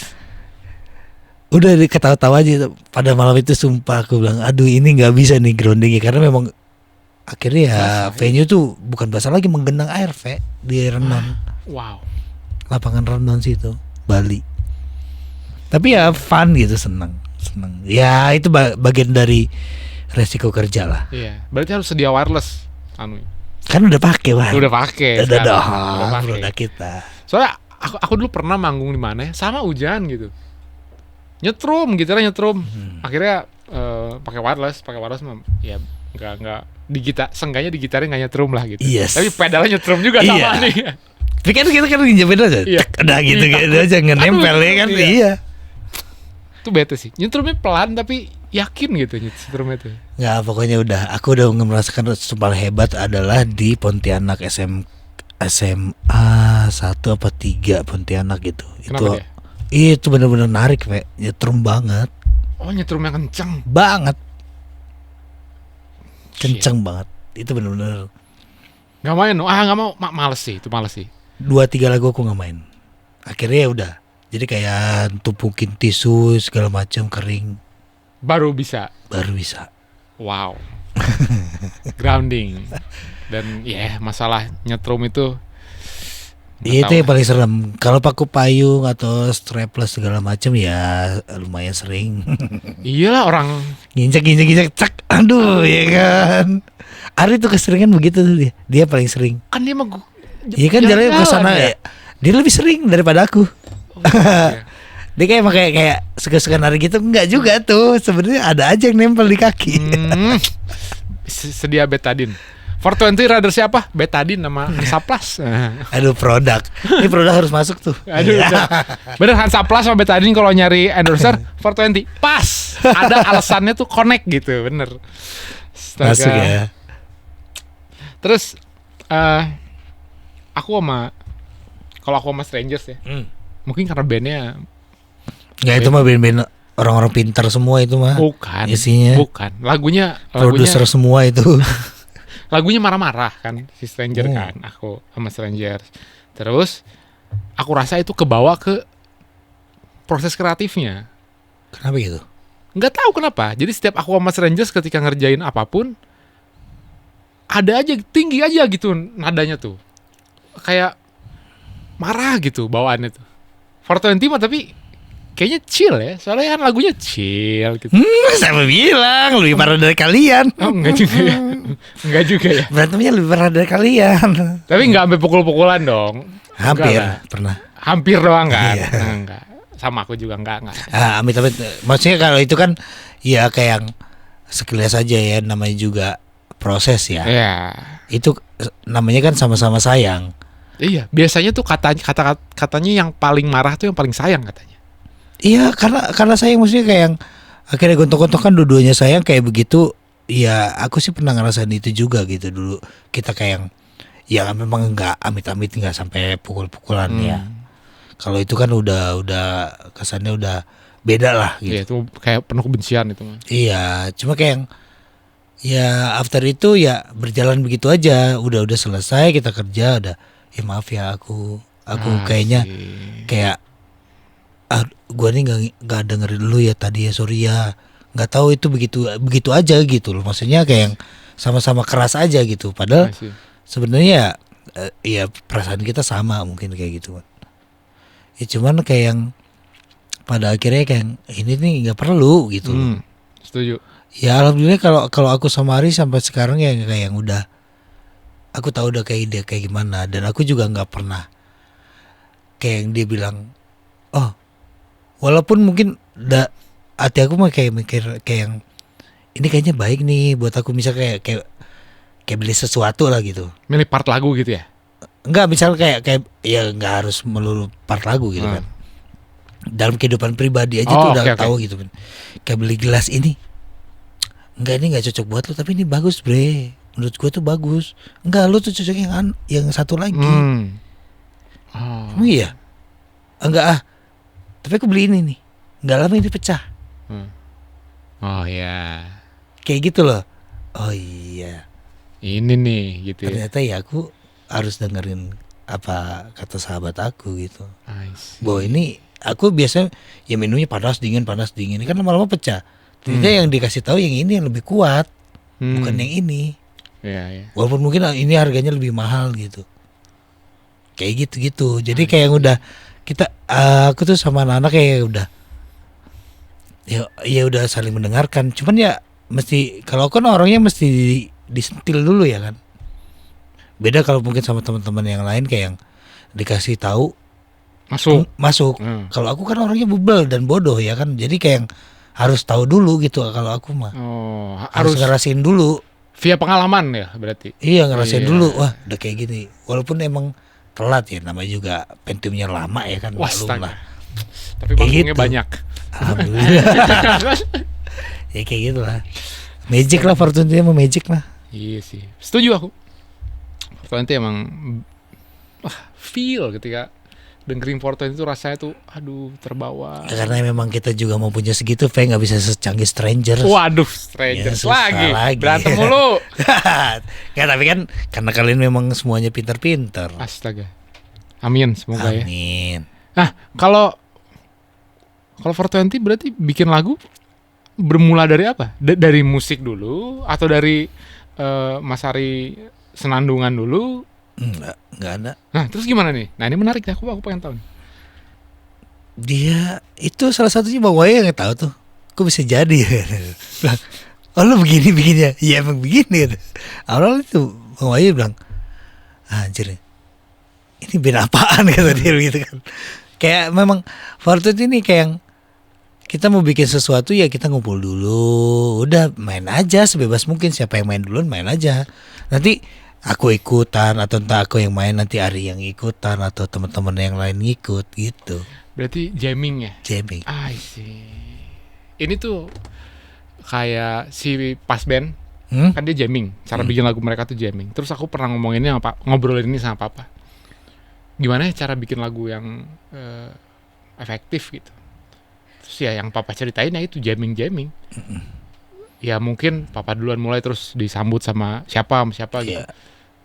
udah ketawa-tawa aja. Pada malam itu sumpah aku bilang, aduh ini gak bisa nih groundingnya, karena memang akhirnya ya venue tuh bukan basah lagi, menggenang air di Renon. Wow. Lapangan Renon situ, Bali. Tapi ya fun gitu, seneng. Ya itu bagian dari resiko kerja lah. Iya, berarti harus sedia wireless anu. Kan udah pakai, Wah. Udah pakai. Udah dong, pakai. produk kita. Soalnya aku dulu pernah manggung di mana sama hujan gitu. Nyetrum, gitarnya nyetrum. Akhirnya pakai wireless mah ya enggak di gitar, seenggaknya di gitarnya enggak nyetrum lah gitu. Yes. Tapi pedalnya nyetrum juga sama nih. Tapi kan kita kan nginjemin aja. Iya. Udah gitu aja ngenempel ya kan. Iya. Itu bete sih. Nyetrumnya pelan tapi yakin gitu nyetrumnya tuh. Nggak, pokoknya udah. Aku udah merasakan paling hebat adalah di Pontianak SMA 1 apa 3 Pontianak gitu. Kenapa Itu benar-benar narik, nyetrum banget. Oh, nyetrum yang kenceng Banget. Kenceng banget. Itu benar-benar. Nggak main, nggak mau, males sih. 2-3 lagu aku nggak main. Akhirnya ya udah. Jadi kayak tumpukin tisu segala macam kering. Baru bisa. Wow. Grounding. Dan masalah nyetrum itu. Itu yang paling serem. Kalau paku payung atau strapless segala macam ya lumayan sering. Iyalah orang Nginjek cek. Aduh ya kan. Ari tuh keseringan begitu tuh dia. Dia paling sering. kan dia mah Iya kan jalan ke sana ya. Dia lebih sering daripada aku. Dia kayak suka-suka nari gitu. Enggak juga tuh. Sebenarnya ada aja yang nempel di kaki. Sedia betadine. 420 radar siapa? Betadine nama Hansaplas. Aduh, produk. Ini produk harus masuk tuh. Aduh, bener Hansaplas sama Betadine kalau nyari endorser 420 pas. Ada alasannya tuh connect gitu, bener. Astaga. Masuk ya. Terus kalau aku sama Strangers ya, mungkin karena bandnya Nggak, itu mah band-band orang-orang pintar semua itu mah. bukan, Isinya lagunya produser semua itu. lagunya marah-marah kan si Stranger kan, aku sama Strangers. Terus aku rasa itu kebawa ke proses kreatifnya. Kenapa gitu? Nggak tahu kenapa. Jadi setiap aku sama Strangers ketika ngerjain apapun, ada aja tinggi aja gitu nadanya tuh, kayak marah gitu bawaannya tuh. 420 mah tapi kayaknya chill ya, soalnya kan lagunya chill gitu. Saya bilang lebih parah dari kalian. Oh enggak juga ya. Enggak juga ya. Berantemnya lebih parah dari kalian. Tapi enggak sampai pukul-pukulan dong. Hampir Enggak lah. pernah. Hampir doang kan. Iya. Enggak. Sama aku juga enggak. Amit-amit. Maksudnya kalau itu kan ya kayak yang sekilas aja ya, namanya juga proses ya. Iya. Itu namanya kan sama-sama sayang. Iya, biasanya tuh katanya yang paling marah tuh yang paling sayang katanya. Iya, karena sayang, maksudnya kayak yang akhirnya gontok-gontok kan dua-duanya sayang kayak begitu. Ya aku sih pernah ngerasain itu juga gitu dulu. Kita kayak yang ya memang enggak amit-amit, enggak sampai pukul-pukulan ya. Kalau itu kan udah kesannya udah beda lah gitu. Iya, itu kayak penuh kebencian itu mah. Iya, cuma kayak yang ya after itu ya berjalan begitu aja. Udah selesai, kita kerja udah. Ya maaf ya aku kayaknya kayak gua nih nggak dengerin lu ya tadi ya, sorry ya, nggak tahu itu begitu aja gitu loh. Maksudnya kayak yang sama-sama keras aja gitu, padahal sebenarnya ya perasaan kita sama mungkin kayak gitu. Ya cuman kayak yang pada akhirnya kayak yang, ini nih nggak perlu gitu. Setuju. Ya alhamdulillah kalau aku sama Ari sampai sekarang ya kayak yang udah aku tahu udah kayak dia kayak gimana, dan aku juga nggak pernah kayak yang dia bilang, oh walaupun mungkin hati aku mah kayak mikir kayak yang ini kayaknya baik nih buat aku, misal kayak beli sesuatu lah gitu. Milih part lagu gitu ya? Enggak, misal kayak ya nggak harus melulu part lagu gitu kan. Dalam kehidupan pribadi aja tuh udah tahu gitu kan. Kayak beli gelas ini, enggak ini nggak cocok buat lu, tapi ini bagus bre. Menurut gue tuh bagus. Enggak, lu tuh cocok yang satu lagi. Oh. Iya. enggak ah, tapi aku beli ini nih, nggak lama ini pecah. Oh ya, Kayak gitu loh. Oh iya, ini nih gitu ya. ternyata ya aku harus dengerin apa kata sahabat aku gitu. I see. Bahwa ini aku biasanya ya minumnya panas dingin ini kan lama-lama pecah. Ternyata yang dikasih tahu yang ini yang lebih kuat, bukan yang ini. Ya. Walaupun mungkin ini harganya lebih mahal gitu. Kayak gitu-gitu. Jadi kayak yang udah kita aku tuh sama anak-anak kayak udah ya udah saling mendengarkan. Cuman ya mesti kalau kan orangnya mesti disentil dulu ya kan. Beda kalau mungkin sama teman-teman yang lain kayak yang dikasih tahu masuk. Kalau aku kan orangnya bebel dan bodoh ya kan. Jadi kayak yang harus tahu dulu gitu kalau aku mah. Oh, Harus ngerasain dulu. via pengalaman ya berarti. Iya ngerasain Iya. dulu. Wah udah kayak gini. Walaupun emang telat ya, namanya juga Pentiumnya lama ya kan. Wah, maklum lah. Tapi Kayak panggungnya gitu. banyak. Alhamdulillah. Ya kayak gitu lah. Magic lah Fortune sama Magic lah. Iya sih, setuju aku. Fortune emang feel ketika dengerin Fortune itu rasanya tuh aduh terbawa. Karena memang kita juga mau punya segitu, Fe nggak bisa secanggih Stranger. Waduh, Strangers Ya, susah lagi. lagi. Berantem mulu. Ya tapi kan karena kalian memang semuanya pinter-pinter. Astaga. Amin, semoga ya. Amin. Nah, kalau 420 berarti bikin lagu bermula dari apa? Dari musik dulu atau dari Mas Ari senandungan dulu? Enggak ada. Nah, terus gimana nih? Nah, ini menarik ya, aku pengen tahu nih. Dia itu salah satunya Bang Waya yang tahu tuh. Kok bisa jadi ya? Bilang, oh lu begini bikinnya? Iya emang begini gitu. Awalnya itu Bang Waya bilang, anjir ini band apaan kata dia gitu kan. Kayak memang Fortune ini kayak yang kita mau bikin sesuatu ya kita ngumpul dulu, udah main aja sebebas mungkin, siapa yang main duluan main aja. Nanti aku ikutan atau entah aku yang main, nanti Ari yang ikutan atau teman-teman yang lain ngikut gitu. Berarti jamming ya? Jamming. I see. Ini tuh kayak si pas band kan dia jamming. Cara bikin lagu mereka tuh jamming. Terus aku pernah ngobrolin ini sama papa. Gimana ya cara bikin lagu yang efektif gitu. Terus ya yang papa ceritain ya itu jamming. Ya mungkin papa duluan mulai terus disambut sama siapa gitu.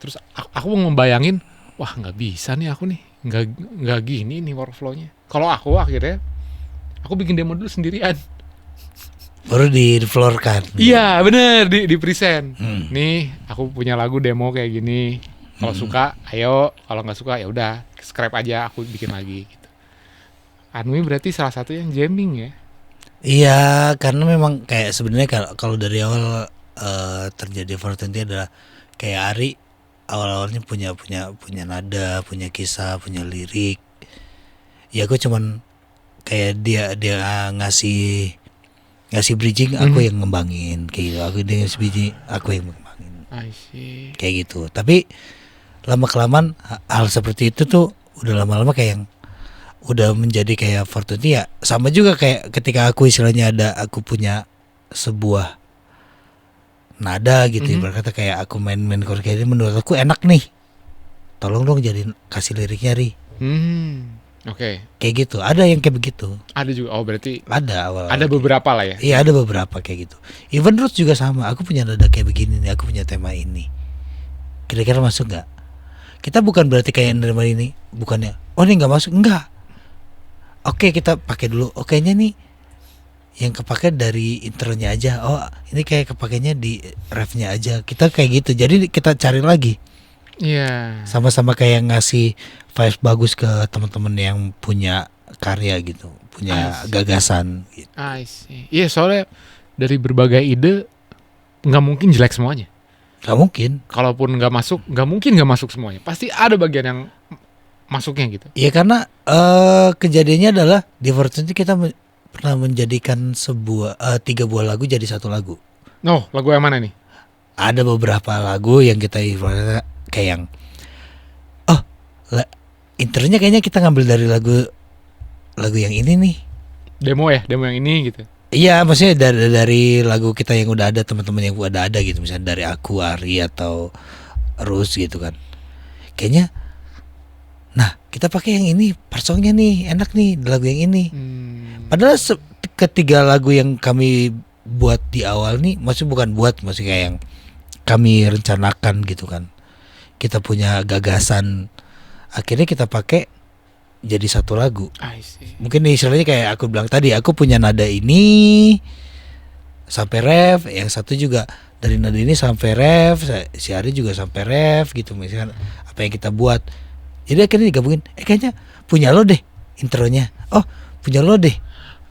Terus aku membayangin, wah nggak bisa nih aku nih, nggak gini nih workflow-nya. Kalau aku akhirnya aku bikin demo dulu sendirian. Baru di-floorkan. Iya bener, di present. Nih aku punya lagu demo kayak gini. Kalau suka ayo, kalau nggak suka ya udah scrap aja, aku bikin lagi gitu. Anui berarti salah satu yang jamming ya. Iya, karena memang kayak sebenarnya kalau dari awal terjadi Fortune adalah kayak Ari awal-awalnya punya nada, punya kisah, punya lirik. Ya aku cuman kayak dia ngasih bridging, aku yang ngembangin kayak gitu. Dia ngasih bridging, aku yang ngembangin. I see. Kayak gitu. Tapi lama-kelamaan hal seperti itu tuh udah lama-lama kayak yang udah menjadi kayak Fortune ya. Sama juga kayak ketika aku istilahnya aku punya sebuah nada gitu, berkata kayak aku main chord kayak ini menurut aku enak nih, tolong dong jadiin kasih liriknya Ri. Oke. Kayak gitu, ada yang kayak begitu. Ada juga. Oh berarti Ada awal. ada beberapa lah ya. Iya ada beberapa kayak gitu. Even Roots juga sama. Aku punya nada kayak begini nih, aku punya tema ini. Kira-kira masuk nggak? Kita bukan berarti kayak nerima ini, bukannya. Oh ini nggak masuk, enggak. Oke kita pakai dulu. Okenya nih yang kepake dari intronya aja. Oh ini kayak kepakainya di refnya aja. Kita kayak gitu. Jadi kita cari lagi. Iya. Sama-sama kayak ngasih vibes bagus ke teman-teman yang punya karya gitu, punya gagasan gitu. I see. Iya soalnya dari berbagai ide nggak mungkin jelek semuanya. Gak mungkin. Kalaupun nggak mungkin nggak masuk semuanya. Pasti ada bagian yang masuknya gitu. Ya karena kejadiannya adalah di Fortune kita pernah menjadikan 3 buah lagu jadi 1 lagu. Oh lagu yang mana nih? Ada beberapa lagu yang kita kayak yang intronya kayaknya kita ngambil dari lagu yang ini nih. Demo yang ini gitu. Iya, maksudnya dari lagu kita yang udah ada, teman-teman yang udah ada gitu, misalnya dari aku, Ari atau Rus gitu kan. Kayaknya nah, kita pakai yang ini, part songnya nih enak nih lagu yang ini. Padahal ketiga lagu yang kami buat di awal nih, maksudnya bukan buat, maksudnya kayak yang kami rencanakan gitu kan. Kita punya gagasan, akhirnya kita pakai jadi satu lagu. I see. Mungkin istilahnya kayak aku bilang tadi, aku punya nada ini sampai ref, yang satu juga dari nada ini sampai ref, si Ari juga sampai ref gitu misalkan apa yang kita buat. Jadi akhirnya digabungin, kayaknya punya lo deh intronya, oh punya lo deh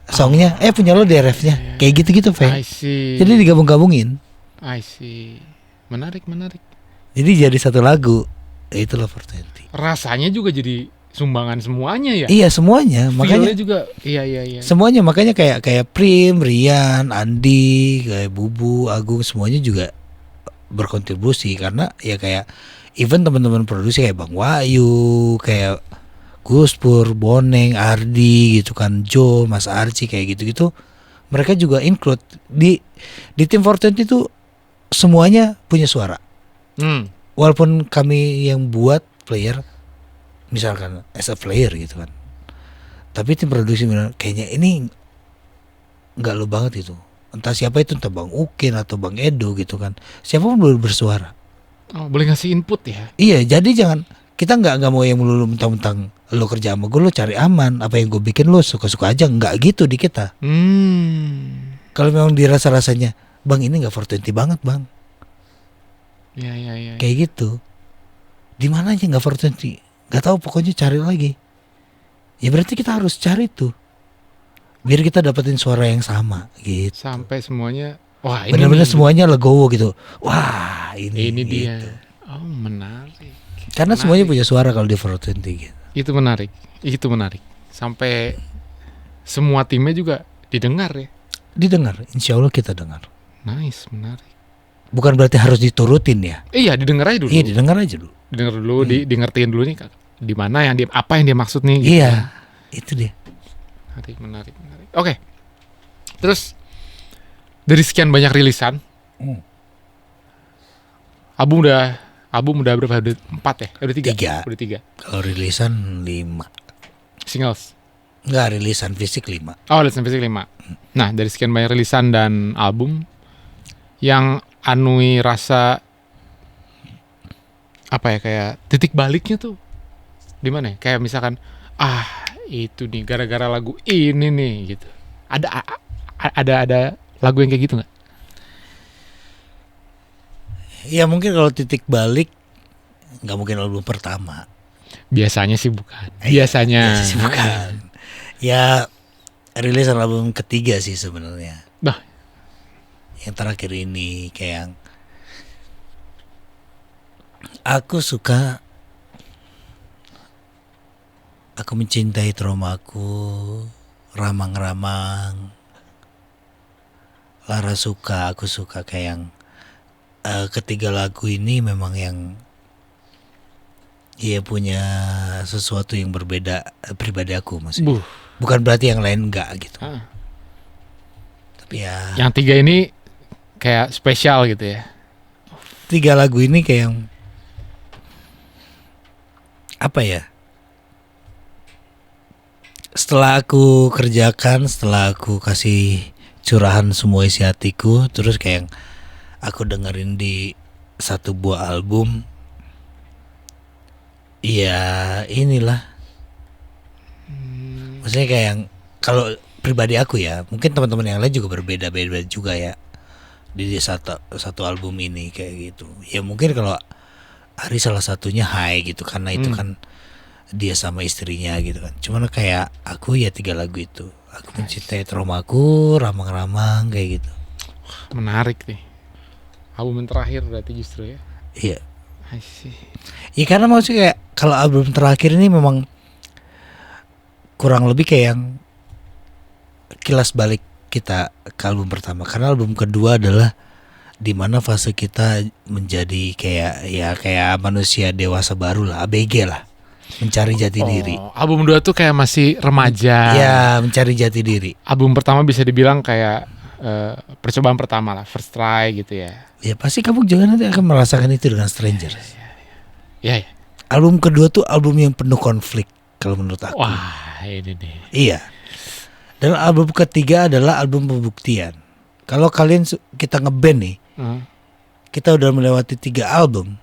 songnya, punya lo deh refnya, kayak gitu-gitu I Fe. see. Jadi digabung-gabungin, I see. Menarik. jadi jadi satu lagu. Itulah 420. Rasanya juga jadi sumbangan semuanya ya. Iya semuanya, Feel-nya makanya juga iya. semuanya, makanya kayak Prim, Rian, Andi, kayak Bubu, Agung, semuanya juga berkontribusi karena ya kayak even teman-teman produksi kayak Bang Wahyu, kayak Gus Pur, Boneng, Ardi gitu kan, Jo, Mas Arci kayak gitu-gitu, mereka juga include di tim 420 itu semuanya punya suara. Walaupun kami yang buat player, misalkan as a player gitu kan, tapi tim produksi bilang kayaknya ini nggak lo banget itu. Entah siapa itu, entah Bang Ukin atau Bang Edo gitu kan, siapapun boleh bersuara. Oh, boleh ngasih input ya. Iya, jadi jangan, kita nggak mau yang melulu mentang-mentang lo kerja sama gue lo cari aman, apa yang gue bikin lo suka-suka aja, nggak gitu di kita. Kalau memang dirasa rasanya Bang ini nggak 420 banget Bang, Iya. kayak gitu, di mana aja nggak 420, nggak tahu, pokoknya cari lagi. Ya berarti kita harus cari tuh biar kita dapetin suara yang sama gitu. Sampai semuanya, wah ini Benar-benar nih, semuanya legowo gitu. Wah ini dia. gitu. Oh menarik. Karena semuanya punya suara kalau di 420 gitu. Itu menarik. Sampai semua timnya juga didengar ya. Didengar, insya Allah kita dengar. Nice, menarik. Bukan berarti harus diturutin ya. Iya, didengar aja dulu. Iya, didengar aja dulu. Didengar dulu, di ngertiin dulu nih di mana yang dia, apa yang dia maksud nih. Gitu. Iya, itu dia. Menarik. Oke. Terus dari sekian banyak rilisan, album udah berapa? Udah 4 ya? Udah 3. Udah 3. Kalau rilisan 5. Singles. Enggak, rilisan fisik 5. Oh, rilisan fisik 5. Nah, dari sekian banyak rilisan dan album, yang Anui rasa apa ya, kayak titik baliknya tuh di mana ya? Kayak misalkan itu nih gara-gara lagu ini nih gitu. Ada lagu yang kayak gitu nggak? Ya mungkin kalau titik balik nggak mungkin album pertama. Biasanya sih bukan. Biasanya sih bukan. Ya rilisan album ketiga sih sebenarnya. Bah, yang terakhir ini kayak yang aku suka, aku mencintai traumaku, ramang-ramang, Lara suka, aku suka, kayak yang ketiga lagu ini memang yang ia punya sesuatu yang berbeda pribadi aku maksudnya. Bukan berarti yang lain enggak gitu. Tapi ya yang 3 ini kayak spesial gitu ya. 3 lagu ini kayak yang apa ya? Setelah aku kerjakan, setelah aku kasih curahan semua isi hatiku, terus kayak yang aku dengerin di satu buah album. Ya inilah. Maksudnya kayak yang kalau pribadi aku ya, mungkin teman-teman yang lain juga berbeda-beda juga ya di satu album ini kayak gitu. Ya mungkin kalau Ari salah satunya high gitu karena itu kan dia sama istrinya gitu kan. Cuman kayak aku ya 3 lagu itu. Aku mencintai traumaku, ramang-ramang kayak gitu. Menarik nih. Album yang terakhir berarti justru ya. Iya. I see. Ya karena maksudnya kayak kalau album terakhir ini memang kurang lebih kayak yang kilas balik kita ke album pertama. Karena album kedua adalah di mana fase kita menjadi kayak manusia dewasa baru lah, ABG lah, mencari jati diri. Album 2 tuh kayak masih remaja. Ya, mencari jati diri. Album pertama bisa dibilang kayak percobaan pertama lah, first try gitu ya. Ya pasti kamu juga nanti akan merasakan itu dengan Stranger. Ya. Album kedua tuh album yang penuh konflik kalau menurut aku. Wah, ini nih. Iya. Dan album ketiga adalah album pembuktian. Kalau kalian kita ngeband nih, kita udah melewati 3 album,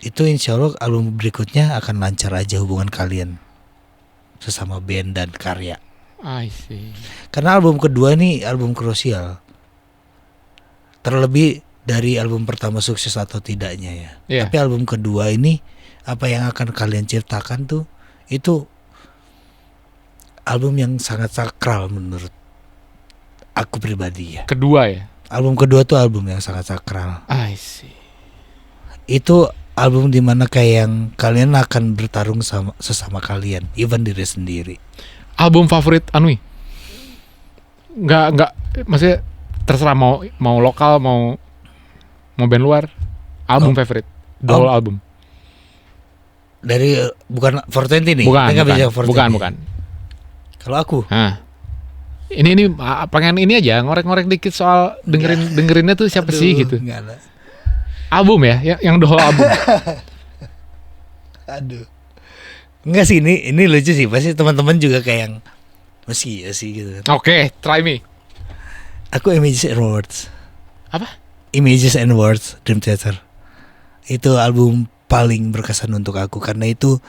itu insya Allah album berikutnya akan lancar aja hubungan kalian sesama band dan karya. I see. Karena album kedua nih album krusial. Terlebih dari album pertama sukses atau tidaknya ya. Iya. Tapi album kedua ini apa yang akan kalian ciptakan tuh itu album yang sangat sakral menurut aku pribadi ya. Kedua ya. Album kedua tuh album yang sangat sakral. I see. Itu album dimana kayak yang kalian akan bertarung sama sesama kalian, even diri sendiri. Album favorit Anui? Enggak, maksudnya terserah mau lokal mau band luar. Album favorit, the whole album. Dari bukan 420 nih. Bukan. Kalau aku, Nah, ini pengen ini aja ngorek-ngorek dikit soal dengerinnya tuh siapa sih gitu. Enggak ada. Album ya, yang the whole album. Aduh. Enggak sih, ini lucu sih. Pasti teman-teman juga kayak yang masih ya sih gitu. Oke, try me. Aku Images and Words. Apa? Images and Words Dream Theater. Itu album paling berkesan untuk aku karena itu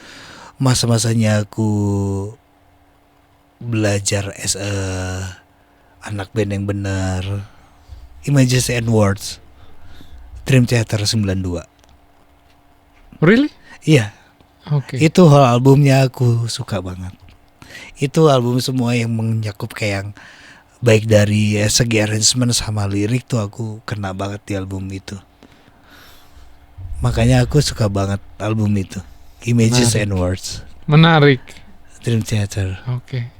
masa-masanya aku belajar as a anak band yang benar. Images and Words Dream Theater 92. Really? Iya. Oke. Itu whole albumnya aku suka banget. Itu album semua yang menyakup kayak yang baik dari segi arrangement sama lirik tuh aku kena banget di album itu. Makanya aku suka banget album itu. Images and Words Menarik. Dream Theater. Oke.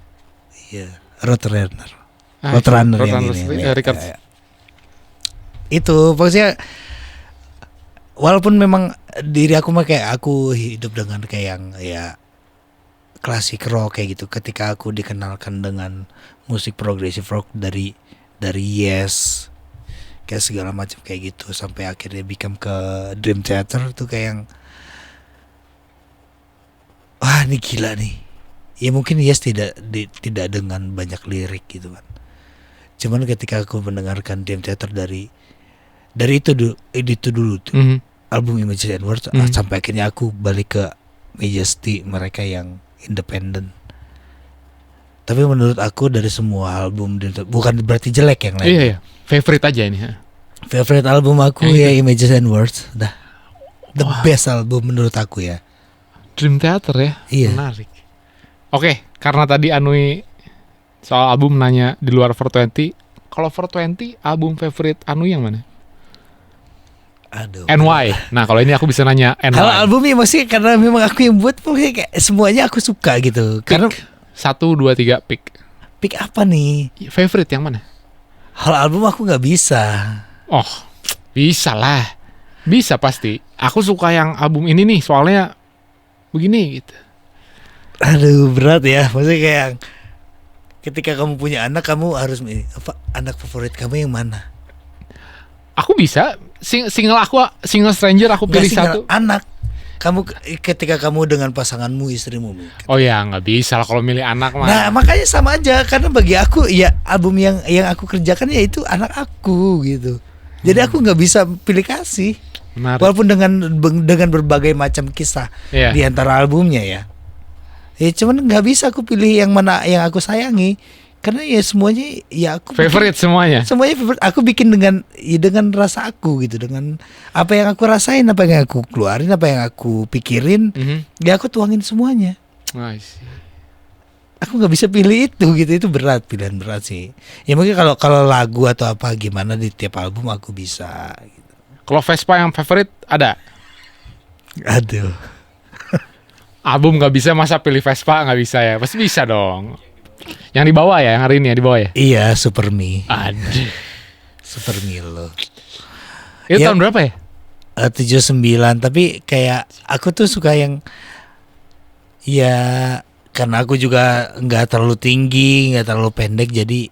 Iya, Roadrunner. Roadrunner yang ini. Records. Ya. Itu maksudnya walaupun memang diri aku mah kayak aku hidup dengan kayak yang ya klasik rock kayak gitu. Ketika aku dikenalkan dengan musik progressive rock dari Yes kayak segala macam kayak gitu sampai akhirnya become ke Dream Theater tuh kayak yang wah ini gila nih. Ya mungkin Yes tidak dengan banyak lirik gitu kan. Cuman ketika aku mendengarkan Dream Theater dari itu dulu tuh album Images and Words sampai akhirnya aku balik ke Majesty mereka yang independen. Tapi menurut aku dari semua album bukan berarti jelek yang lain. Iya. Favorite aja ini. Favorite album aku ya Images and Words. Dah. The best album menurut aku ya. Dream Theater ya. Iya. Menarik. Oke, karena tadi Anui soal album nanya di luar 420. Kalau 420 album favorite Anui yang mana? Aduh. NY. Nah, kalau ini aku bisa nanya NY. Kalau albumnya masih karena memang aku yang buat pokoknya kayak semuanya aku suka gitu. Pick. Karena 1, 2, 3 pick. pick apa nih? Favorite yang mana? Hal album aku nggak bisa. Oh, bisa lah. Bisa pasti. Aku suka yang album ini nih, soalnya begini gitu. Aduh berat ya. Maksudnya kayak yang ketika kamu punya anak kamu harus apa anak favorit kamu yang mana? Aku bisa single stranger aku pilih satu. Anak. Kamu ketika kamu dengan pasanganmu istrimu. Oh ya nggak bisa lah kalau milih anak mah. Nah makanya sama aja karena bagi aku ya album yang aku kerjakan ya itu anak aku gitu. Jadi aku nggak bisa pilih kasih. Menarik. Walaupun dengan berbagai macam kisah di antara albumnya ya. Ya cuman nggak bisa aku pilih yang mana yang aku sayangi karena ya semuanya ya aku favorite bikin, semuanya favorite aku bikin dengan rasa aku gitu, dengan apa yang aku rasain, apa yang aku keluarin, apa yang aku pikirin, ya aku tuangin semuanya. Aku nggak bisa pilih itu berat, pilihan berat sih. Ya mungkin kalau lagu atau apa gimana di tiap album aku bisa gitu. Kalau Vespa yang favorite ada? Aduh. Album nggak bisa masa pilih Vespa, nggak bisa ya? Pasti bisa dong. Yang di bawah ya, yang hari ini ya di bawah ya? Iya, Super Me. Aduh. Super Milo. Itu tahun berapa ya? 79, tapi kayak aku tuh suka yang ya karena aku juga nggak terlalu tinggi, nggak terlalu pendek, jadi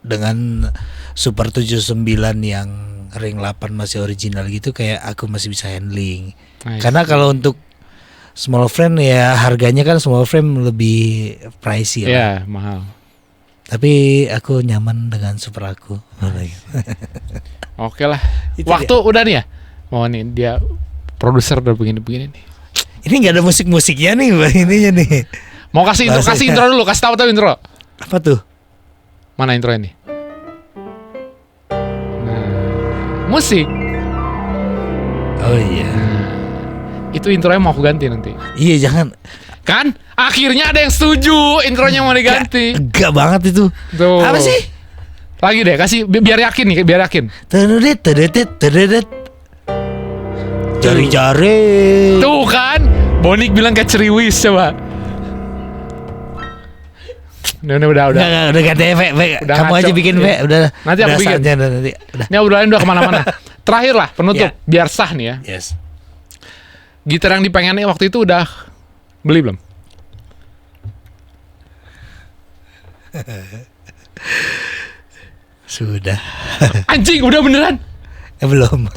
dengan Super 79 yang ring 8 masih original gitu kayak aku masih bisa handling. Karena kalau untuk Small frame ya harganya kan small frame lebih pricey lah. Iya, mahal. Tapi aku nyaman dengan super aku. Oke lah. Itu Waktu udah nih ya. Mau nih dia produser udah begini-begini nih. Ini nggak ada musik-musiknya nih Bang, ininya nih. Mau kasih intro dulu, kasih tahu intro. Apa tuh? Mana intro ini? Nah, musik. Oh iya. Itu intronya mau aku ganti nanti. Iya jangan. Kan? Akhirnya ada yang setuju intronya mau diganti. Enggak banget itu. Tuh. Apa sih? Lagi deh, kasih biar yakin nih, biar yakin. Teredet. Jari-jari. Tuh kan, Bonik bilang kayak ceriwis coba. Udah. Udah ganti V. Udah Kamu ngaco, aja bikin V. iya. Udah. Nanti aku udah bikin. saatnya, nanti. Udah. Ini obrolan udah kemana-mana. Terakhir lah, penutup, Ya. biar sah nih ya. Yes. Gitar yang dipengennya waktu itu udah beli belum? Sudah. Anjing, udah beneran? Belum.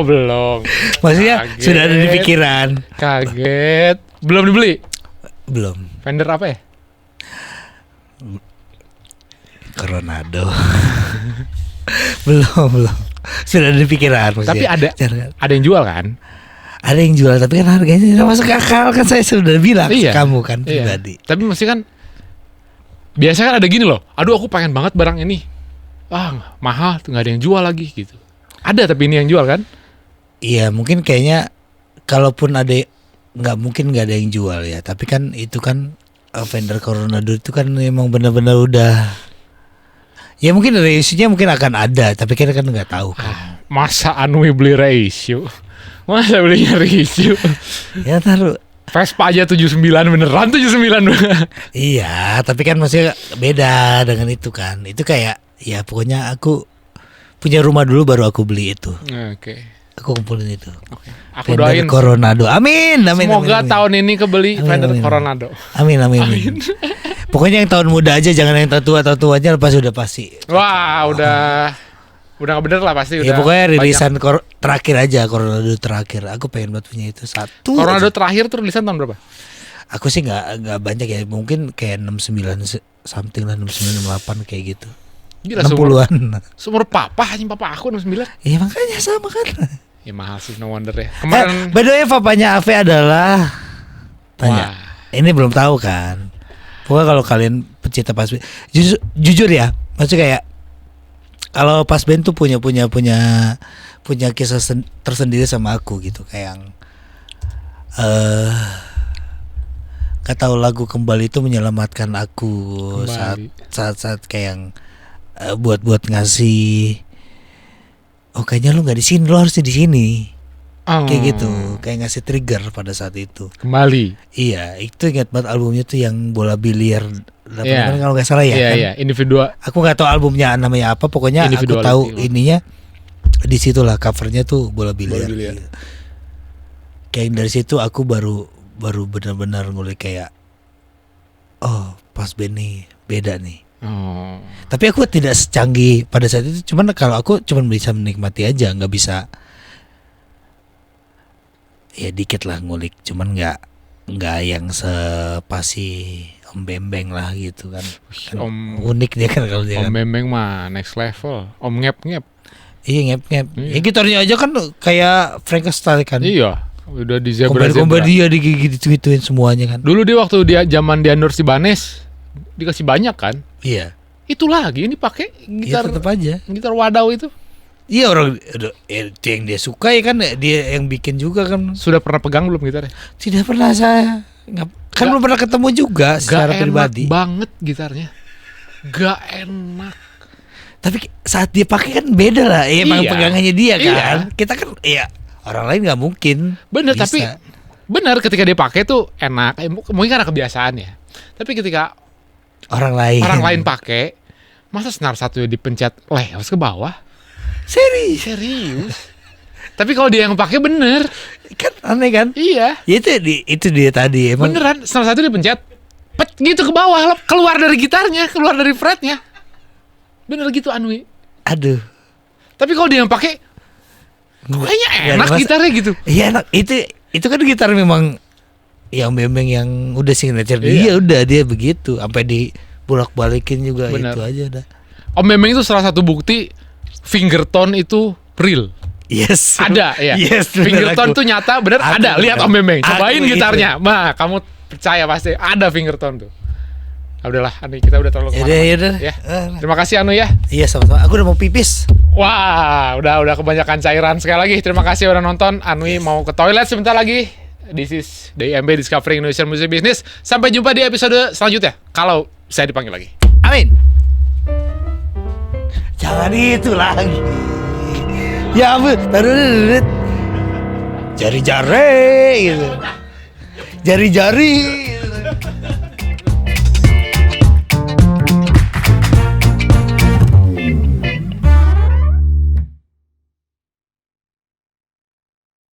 Belum. Maksudnya Kaget. sudah ada di pikiran. Kaget. Belum dibeli? Belum. Fender apa ya? Coronado. belum. Sudah ada di pikiran maksudnya. Tapi ada yang jual kan? Ada yang jual tapi kan harganya tidak masuk akal kan saya sudah bilang Iya. kamu kan Iya. pribadi. Tapi mesti kan biasanya kan ada gini loh. Aduh, aku pengen banget barang ini. Mahal tuh, nggak ada yang jual lagi gitu. Ada tapi ini yang jual kan? Iya mungkin kayaknya kalaupun ada nggak mungkin nggak ada yang jual ya. Tapi kan itu kan Fender Coronado itu kan memang benar-benar udah. Ya mungkin reissue-nya mungkin akan ada tapi kita kan nggak tahu kan. Masa Anui beli reissue? Masa belinya reissue? Ya taruh. Vespa aja 79 beneran 79. Iya, tapi kan maksudnya beda dengan itu kan. Itu kayak ya pokoknya aku punya rumah dulu baru aku beli itu. Oke. Aku kumpulin itu. Aku Fender doain Coronado. Amin. semoga amin. tahun ini kebeli Amin, Fender amin. Coronado. Amin. Pokoknya yang tahun muda aja, jangan yang tuanya lepas udah pasti. Wah, udah nggak bener lah pasti. Ya Udah pokoknya banyak. rilisan terakhir aja, Coronado terakhir. Aku pengen buat punya itu satu. Coronado aja. terakhir tuh rilisan tahun berapa? Aku sih nggak banyak ya, mungkin kayak 69 something lah, 69 68 kayak gitu. Gila, seumur 60-an. papa anjing, papa aku 69. Iya makanya sama kan. Ya mahal sih, no wonder ya. Kemarin by the way papanya Ave adalah tanya. Wah. Ini belum tahu kan. Pokoknya kalau kalian pecinta pas band, jujur ya, maksudnya kayak kalau pas band tuh punya kisah tersendiri sama aku gitu, kayak yang gak tahu lagu Kembali itu menyelamatkan aku saat kayak yang buat ngasih kayaknya lu nggak di sini, lu harusnya di sini. Kayak gitu, kayak ngasih trigger pada saat itu. Kembali. Iya, itu ingat banget albumnya tuh yang bola biliar. Iya. Kalau nggak salah ya. Iya, kan? iya, individual. Aku nggak tahu albumnya namanya apa, pokoknya aku Individuality. tahu ininya di situlah covernya tuh bola biliar. biliar. Gitu. Kayak dari situ aku baru benar-benar ngulik kayak, oh pas band nih beda nih. Oh. Tapi aku tidak secanggih pada saat itu. Cuman kalau aku cuman bisa menikmati aja, nggak bisa. Ya dikit lah ngulik, cuman nggak yang sepasi Om Bembeng lah gitu kan. Om Unik dia kan kalau dia Om kan. Bembeng mah next level. Om ngep. Iya ngep. Iya. Ya gitarnya aja kan kayak Frankenstein kan. Iya, udah di zebra. Kombar dia digituin semuanya kan. Dulu dia waktu dia zaman di endorse di Banes dikasih banyak kan. Iya. Itu lagi ini pakai Iya gitar tetap aja. gitar Wadaw itu. Iya orang itu yang dia suka ya kan, dia yang bikin juga kan. Sudah pernah pegang belum gitarnya? Tidak pernah saya. Kan belum pernah ketemu juga secara Gak pribadi. enak banget gitarnya. Gak enak. Tapi saat dia pakai kan beda lah. Ya, emang Iya. pegangannya dia kan. Iya. Kita kan ya orang lain nggak mungkin. Bener, bisa. tapi bener ketika dia pakai tuh enak. Mungkin karena kebiasaan ya. Tapi ketika orang lain pakai, masa senar satunya dipencet harus ke bawah? Serius. Tapi kalau dia yang pakai bener, kan aneh kan? iya. Ya itu dia tadi emang. Beneran, senar satu dipencet, pet gitu ke bawah, keluar dari gitarnya, keluar dari fretnya. Bener gitu Anwi. Aduh. Tapi kalau dia yang pakai, kayaknya Nggak ada enak mas- gitarnya gitu. Iya enak. Itu kan gitar memang yang memang yang udah signature Iya. dia begitu sampai di bolak-balikin juga Benar. itu aja udah. Om Memeng itu salah satu bukti fingertone itu real. Yes. Ada ya. Yes. bener Fingertone aku. tuh nyata bener Aku ada. Lihat bener. Om Memeng, cobain Aku gitarnya. Mah, kamu percaya pasti ada fingertone tuh. Ah, udahlah, Anu kita udah terlalu Yaudah, kemana-mana. yaudah. Ya. Terima kasih Anu ya. Iya sama-sama. Aku udah mau pipis. Wah, udah kebanyakan cairan sekali lagi. Terima kasih udah nonton. Anui mau ke toilet sebentar lagi. This is DIMB Discovering Indonesian Music Business. Sampai jumpa di episode selanjutnya. Kalau saya dipanggil lagi. Amin. Jangan itu lagi. Ya ampun. Jari-jari gitu. Jari-jari.